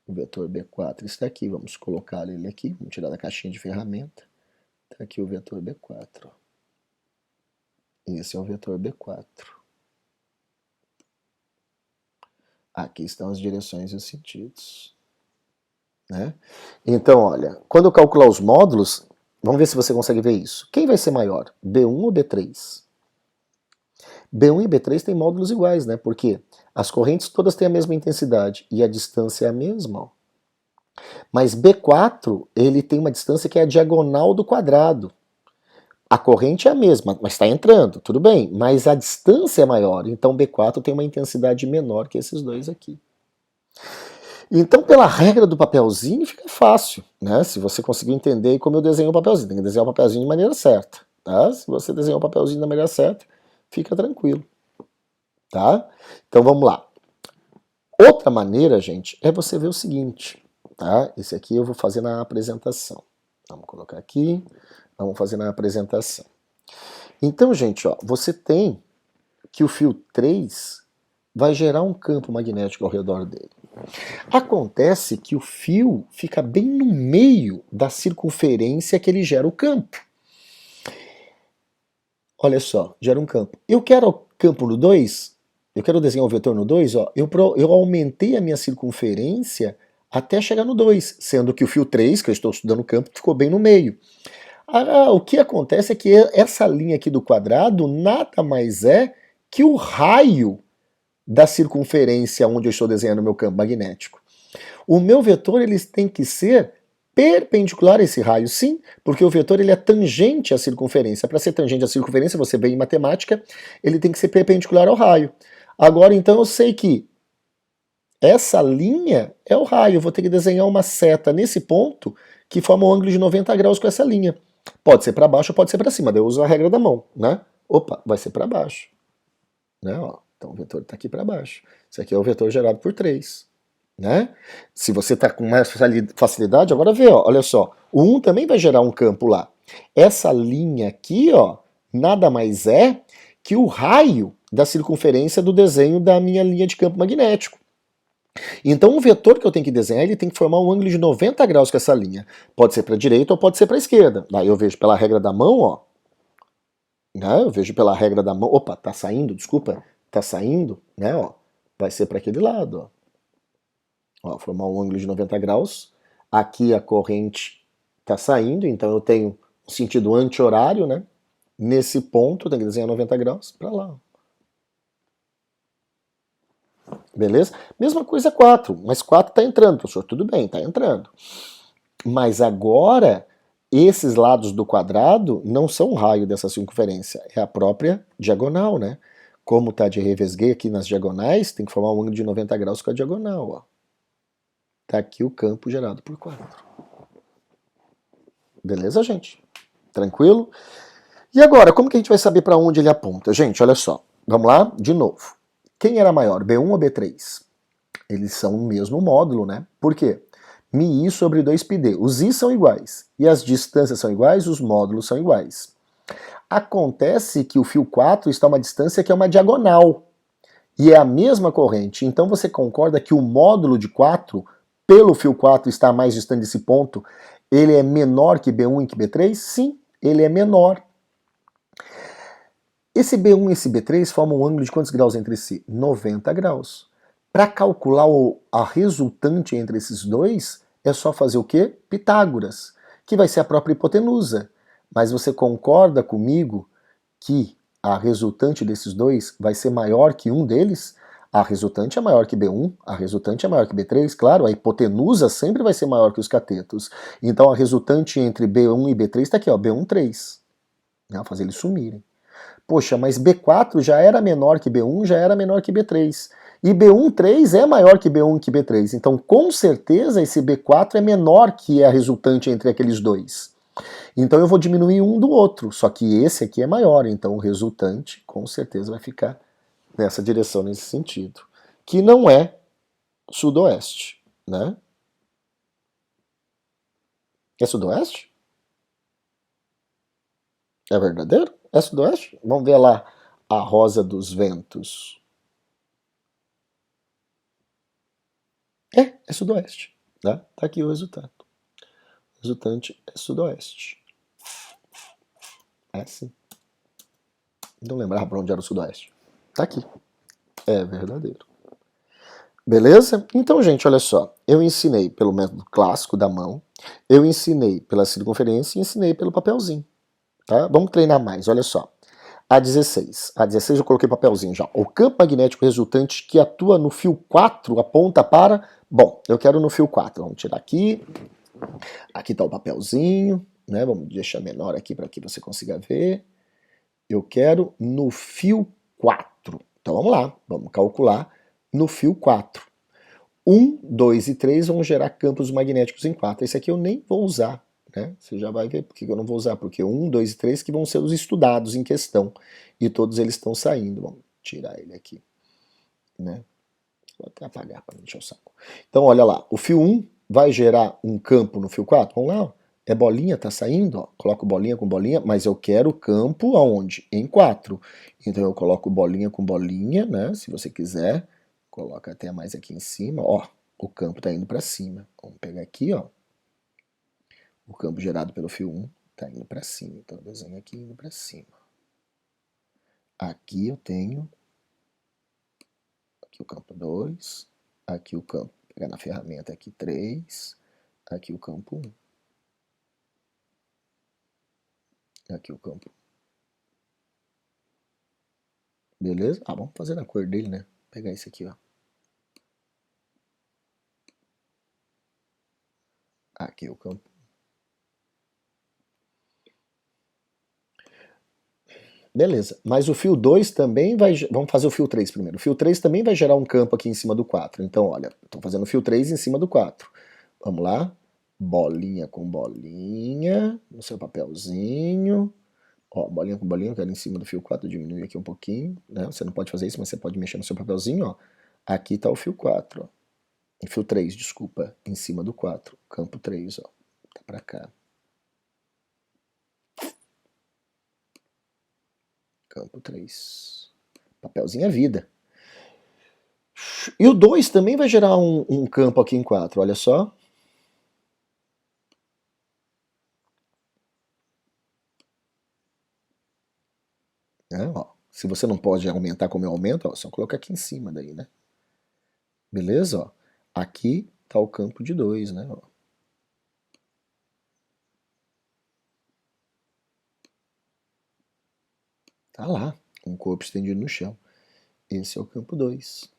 O vetor B4 está aqui, vamos colocar ele aqui, vamos tirar da caixinha de ferramenta. Está aqui o vetor B4, ó. Esse é o vetor B4. Aqui estão as direções e os sentidos, né? Então, olha, quando eu calcular os módulos, vamos ver se você consegue ver isso. Quem vai ser maior, B1 ou B3? B1 e B3 têm módulos iguais, né? Porque as correntes todas têm a mesma intensidade e a distância é a mesma, ó. Mas B4, ele tem uma distância que é a diagonal do quadrado. A corrente é a mesma, mas está entrando, tudo bem, mas a distância é maior, então B4 tem uma intensidade menor que esses dois aqui. Então, pela regra do papelzinho, fica fácil, né? Se você conseguir entender como eu desenho o papelzinho, tem que desenhar o papelzinho de maneira certa, tá? Se você desenhar o papelzinho da maneira certa, fica tranquilo, tá? Então, vamos lá. Outra maneira, gente, é você ver o seguinte, tá? Esse aqui eu vou fazer na apresentação. Vamos colocar aqui, vamos fazer na apresentação. Então, gente, ó, você tem que o fio 3 vai gerar um campo magnético ao redor dele. Acontece que o fio fica bem no meio da circunferência que ele gera o campo. Olha só, gera um campo. Eu quero o campo no 2, eu quero desenhar o vetor no 2, ó, eu aumentei a minha circunferência até chegar no 2, sendo que o fio 3, que eu estou estudando o campo, ficou bem no meio. O que acontece é que essa linha aqui do quadrado nada mais é que o raio da circunferência onde eu estou desenhando o meu campo magnético. O meu vetor ele tem que ser perpendicular a esse raio, sim, porque o vetor ele é tangente à circunferência. Para ser tangente à circunferência, você vê em matemática, ele tem que ser perpendicular ao raio. Agora, então, eu sei que essa linha é o raio. Eu vou ter que desenhar uma seta nesse ponto que forma um ângulo de 90 graus com essa linha. Pode ser para baixo ou pode ser para cima, daí eu uso a regra da mão, né? Opa, vai ser para baixo, né? Ó, então o vetor está aqui para baixo. Isso aqui é o vetor gerado por 3. Né? Se você está com mais facilidade, agora vê, ó, olha só, o 1 também vai gerar um campo lá. Essa linha aqui, ó, nada mais é que o raio da circunferência do desenho da minha linha de campo magnético. Então o vetor que eu tenho que desenhar, ele tem que formar um ângulo de 90 graus com essa linha. Pode ser para a direita ou pode ser para a esquerda. Daí eu vejo pela regra da mão, ó, né? Eu vejo pela regra da mão, opa, tá saindo, desculpa, tá saindo, né, ó, vai ser para aquele lado, ó. Ó, formar um ângulo de 90 graus. Aqui a corrente está saindo, então eu tenho um sentido anti-horário, né? Nesse ponto, tem que desenhar 90 graus para lá. Beleza? Mesma coisa 4, mas 4 está entrando, professor. Tudo bem, está entrando. Mas agora, esses lados do quadrado não são o raio dessa circunferência, é a própria diagonal, né? Como está de revesguei aqui nas diagonais, tem que formar um ângulo de 90 graus com a diagonal, ó. Tá aqui o campo gerado por 4. Beleza, gente? Tranquilo? E agora, como que a gente vai saber para onde ele aponta? Gente, olha só. Vamos lá, de novo. Quem era maior, B1 ou B3? Eles são o mesmo módulo, né? Por quê? μi sobre 2πd. Os i são iguais. E as distâncias são iguais, os módulos são iguais. Acontece que o fio 4 está a uma distância que é uma diagonal. E é a mesma corrente. Então você concorda que o módulo de 4 pelo fio 4 está mais distante desse ponto, ele é menor que B1 e que B3? Sim, ele é menor. Esse B1 e esse B3 formam um ângulo de quantos graus entre si? 90 graus. Para calcular a resultante entre esses dois, é só fazer o quê? Pitágoras, que vai ser a própria hipotenusa. Mas você concorda comigo que a resultante desses dois vai ser maior que um deles? A resultante é maior que B1, a resultante é maior que B3, claro, a hipotenusa sempre vai ser maior que os catetos. Então a resultante entre B1 e B3 está aqui, ó, B1, 3. Vou fazer eles sumirem. Poxa, mas B4 já era menor que B1, já era menor que B3. E B1, 3 é maior que B1 e que B3. Então com certeza esse B4 é menor que a resultante entre aqueles dois. Então eu vou diminuir um do outro, só que esse aqui é maior, então o resultante com certeza vai ficar nessa direção, nesse sentido. Que não é sudoeste, né? É sudoeste? É verdadeiro? É sudoeste? Vamos ver lá a rosa dos ventos. É sudoeste, né? Tá aqui o resultado. O resultante é sudoeste. É sim. Não lembrava para onde era o sudoeste. Tá aqui. É verdadeiro. Beleza? Então, gente, olha só. Eu ensinei pelo método clássico da mão, eu ensinei pela circunferência e ensinei pelo papelzinho. Tá? Vamos treinar mais, olha só. A16. A16 eu coloquei papelzinho já. O campo magnético resultante que atua no fio 4 aponta para... Bom, eu quero no fio 4. Vamos tirar aqui. Aqui está o papelzinho, né? Vamos deixar menor aqui para que você consiga ver. Eu quero no fio 4. Então vamos lá, vamos calcular no fio 4. 1, 2 e 3 vão gerar campos magnéticos em 4. Esse aqui eu nem vou usar, né? Você já vai ver por que eu não vou usar, porque 1, 2 e 3 que vão ser os estudados em questão. E todos eles estão saindo. Vamos tirar ele aqui, né? Vou até apagar para não encher o saco. Então olha lá, o fio 1 vai gerar um campo no fio 4. Vamos lá, ó. É bolinha, tá saindo, ó. Coloco bolinha com bolinha, mas eu quero campo aonde? Em 4. Então eu coloco bolinha com bolinha, né? Se você quiser, coloca até mais aqui em cima, ó. O campo tá indo para cima. Vamos pegar aqui, ó. O campo gerado pelo fio 1 tá indo para cima. Então eu desenho aqui indo para cima. Aqui eu tenho aqui o campo 2, aqui o campo, pegar na ferramenta aqui 3, aqui o campo 1. Aqui o campo. Beleza? Ah, vamos fazer na cor dele, né? Vou pegar esse aqui, ó. Aqui o campo. Beleza, mas o fio 2 também vai... Vamos fazer o fio 3 primeiro. O fio 3 também vai gerar um campo aqui em cima do 4. Então, olha, estou fazendo o fio 3 em cima do 4. Vamos lá. bolinha com bolinha no seu papelzinho. Ó, bolinha com bolinha, eu quero em cima do fio 4 diminuir aqui um pouquinho, né? Você não pode fazer isso, mas você pode mexer no seu papelzinho, ó. Aqui tá o fio 4, ó. Fio 3, desculpa, em cima do 4, campo 3, ó. Tá pra cá. Campo 3. Papelzinho é vida. E o 2 também vai gerar um campo aqui em 4, olha só. Ó, se você não pode aumentar como eu aumento, ó, só colocar aqui em cima daí, né? Beleza? Ó, aqui tá o campo de 2, né? Ó. Tá lá, um corpo estendido no chão. Esse é o campo 2.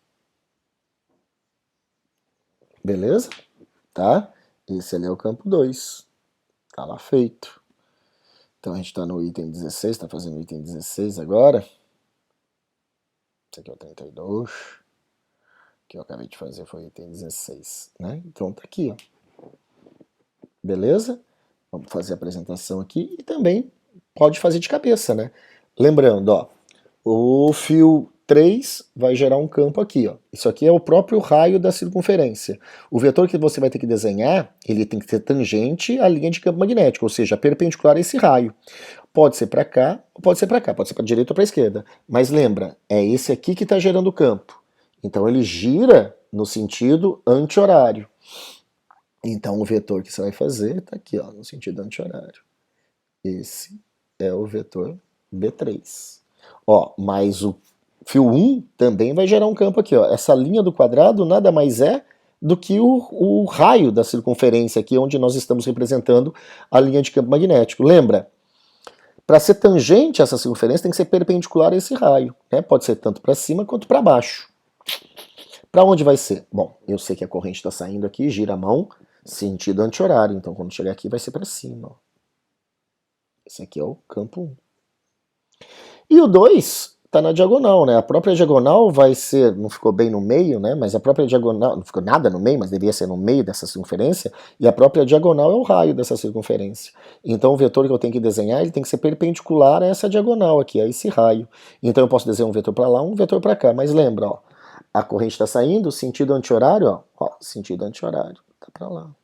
Beleza? Tá? Esse ali é o campo 2. Tá lá feito. Então a gente está no item 16, está fazendo o item 16 agora. Esse aqui é o 32. O que eu acabei de fazer foi o item 16, né? Então tá aqui, ó. Beleza? Vamos fazer a apresentação aqui e também pode fazer de cabeça, né? Lembrando, ó, o fio 3 vai gerar um campo aqui, ó. Isso aqui é o próprio raio da circunferência. O vetor que você vai ter que desenhar, ele tem que ser tangente à linha de campo magnético, ou seja, perpendicular a esse raio. Pode ser para cá, ou pode ser para cá, pode ser para a direita ou para a esquerda. Mas lembra, é esse aqui que está gerando o campo. Então ele gira no sentido anti-horário. Então o vetor que você vai fazer está aqui, ó, no sentido anti-horário. Esse é o vetor B3. Ó, mas o fio 1 também vai gerar um campo aqui, ó. Essa linha do quadrado nada mais é do que o raio da circunferência aqui, onde nós estamos representando a linha de campo magnético. Lembra? Para ser tangente a essa circunferência tem que ser perpendicular a esse raio, né? Pode ser tanto para cima quanto para baixo. Para onde vai ser? Bom, eu sei que a corrente está saindo aqui, gira a mão, sentido anti-horário, então quando chegar aqui vai ser para cima. Ó. Esse aqui é o campo 1. E o 2 está na diagonal, né? A própria diagonal vai ser, não ficou bem no meio, né? Mas a própria diagonal, não ficou nada no meio, mas devia ser no meio dessa circunferência, e a própria diagonal é o raio dessa circunferência. Então o vetor que eu tenho que desenhar, ele tem que ser perpendicular a essa diagonal aqui, a esse raio. Então eu posso desenhar um vetor para lá, um vetor para cá, mas lembra, ó, a corrente está saindo, sentido anti-horário, ó, sentido anti-horário, tá para lá.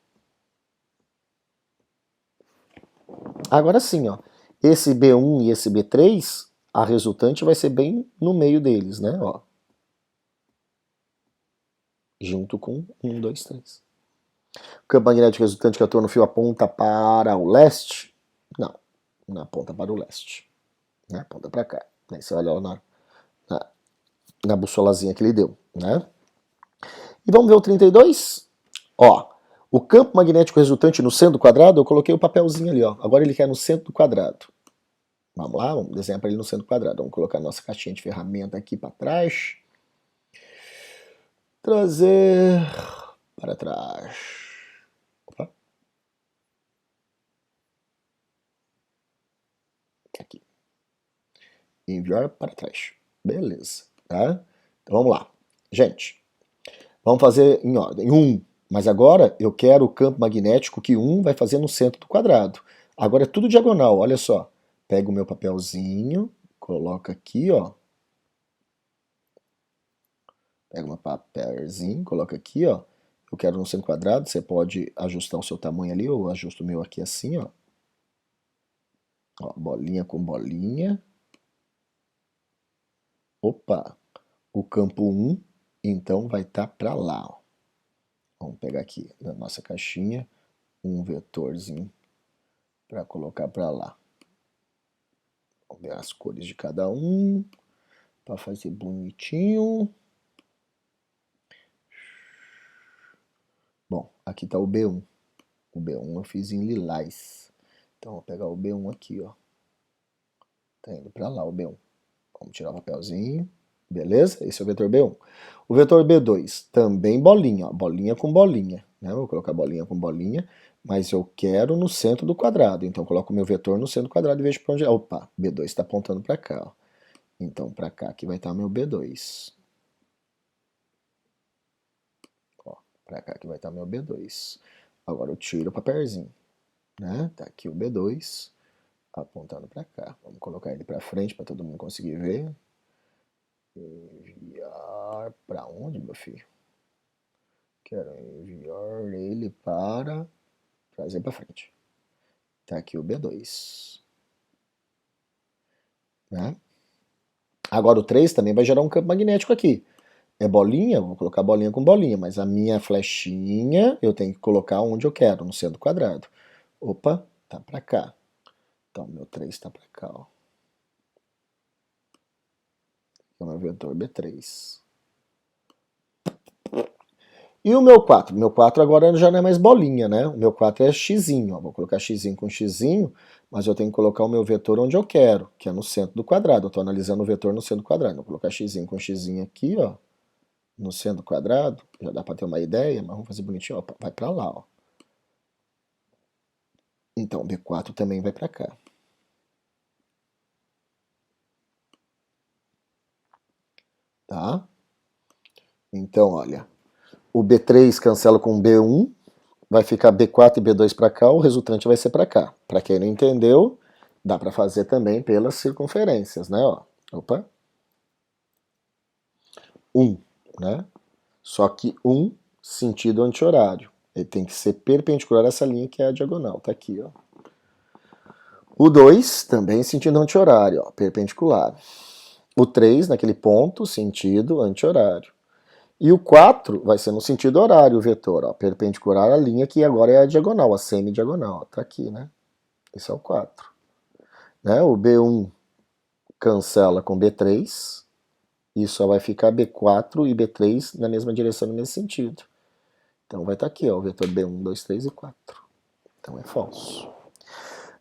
Agora sim, ó, esse B1 e esse B3, a resultante vai ser bem no meio deles, né? Ó. Junto com 1, 2, 3. O campo magnético resultante que atua no fio aponta para o leste? Não, não aponta para o leste. Né? Aponta para cá. Aí você olha lá na bussolazinha que ele deu. Né? E vamos ver o 32? Ó, o campo magnético resultante no centro do quadrado, eu coloquei o papelzinho ali. Ó. Agora ele quer no centro do quadrado. Vamos lá, vamos desenhar para ele no centro do quadrado. Vamos colocar a nossa caixinha de ferramenta aqui para trás. Trazer para trás. Opa. Aqui. Enviar para trás. Beleza. Tá? Então vamos lá. Gente, vamos fazer em ordem. 1. Mas agora eu quero o campo magnético que 1 vai fazer no centro do quadrado. Agora é tudo diagonal, olha só. Pego o meu papelzinho, coloco aqui, ó. Pega um papelzinho, coloca aqui, ó. Eu quero no centro quadrado, você pode ajustar o seu tamanho ali, eu ajusto o meu aqui assim, ó. Ó, bolinha com bolinha. Opa, o campo 1, então vai estar para lá, ó. Vamos pegar aqui na nossa caixinha um vetorzinho para colocar para lá. Vamos ver as cores de cada um para fazer bonitinho. Bom, aqui está o B1. O B1 eu fiz em lilás. Então vou pegar o B1 aqui, ó. Tá indo para lá o B1. Vamos tirar o papelzinho. Beleza? Esse é o vetor B1. O vetor B2, também bolinha, ó. Bolinha com bolinha. Né? Vou colocar bolinha com bolinha, mas eu quero no centro do quadrado. Então eu coloco o meu vetor no centro do quadrado e vejo para onde é. Opa, B2 está apontando para cá, ó. Então para cá aqui vai estar o meu B2. Ó, para cá que vai estar o meu B2. Agora eu tiro o papelzinho, né? Tá aqui o B2 apontando para cá. Vamos colocar ele para frente para todo mundo conseguir ver. Enviar para onde, meu filho? Quero enviar ele para trazer para frente. Tá aqui o B2. Né? Agora o 3 também vai gerar um campo magnético aqui. É bolinha? Vou colocar bolinha com bolinha, mas a minha flechinha eu tenho que colocar onde eu quero, no centro do quadrado. Opa, tá para cá. Então, meu 3 tá para cá, ó. É o meu vetor B3. E o meu 4? Meu 4 agora já não é mais bolinha, né? O meu 4 é xizinho, ó. Vou colocar xizinho com xizinho, mas eu tenho que colocar o meu vetor onde eu quero, que é no centro do quadrado. Eu estou analisando o vetor no centro do quadrado. Vou colocar xizinho com xizinho aqui, ó, no centro do quadrado. Já dá para ter uma ideia, mas vamos fazer bonitinho, ó. Vai para lá, ó. Então, o B4 também vai para cá. Tá? Então, olha, o B3 cancela com o B1, vai ficar B4 e B2 para cá, o resultante vai ser para cá. Para quem não entendeu, dá para fazer também pelas circunferências, né? Ó. Opa. 1, né? Só que 1 sentido anti-horário. Ele tem que ser perpendicular a essa linha que é a diagonal, tá aqui, ó. O 2 também sentido anti-horário, ó, perpendicular. O 3 naquele ponto, sentido anti-horário. E o 4 vai ser no sentido horário o vetor, ó, perpendicular à linha que agora é a diagonal, a semidiagonal, tá aqui, né? Esse é o 4. Né? O B1 cancela com B3, e só vai ficar B4 e B3 na mesma direção, no mesmo sentido. Então vai estar aqui, ó, o vetor B1, 2, 3 e 4. Então é falso.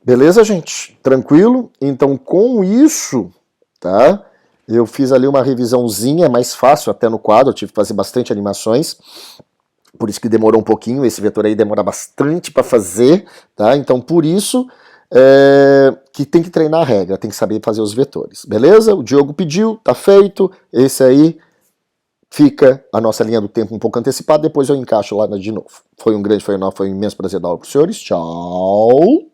Beleza, gente? Tranquilo? Então com isso, tá? Eu fiz ali uma revisãozinha, mais fácil até no quadro, eu tive que fazer bastante animações, por isso que demorou um pouquinho, esse vetor aí demora bastante para fazer, tá? Então por isso que tem que treinar a regra, tem que saber fazer os vetores, beleza? O Diogo pediu, tá feito, esse aí fica a nossa linha do tempo um pouco antecipada, depois eu encaixo lá de novo. Foi um grande, foi um imenso prazer dar aula para os senhores, tchau!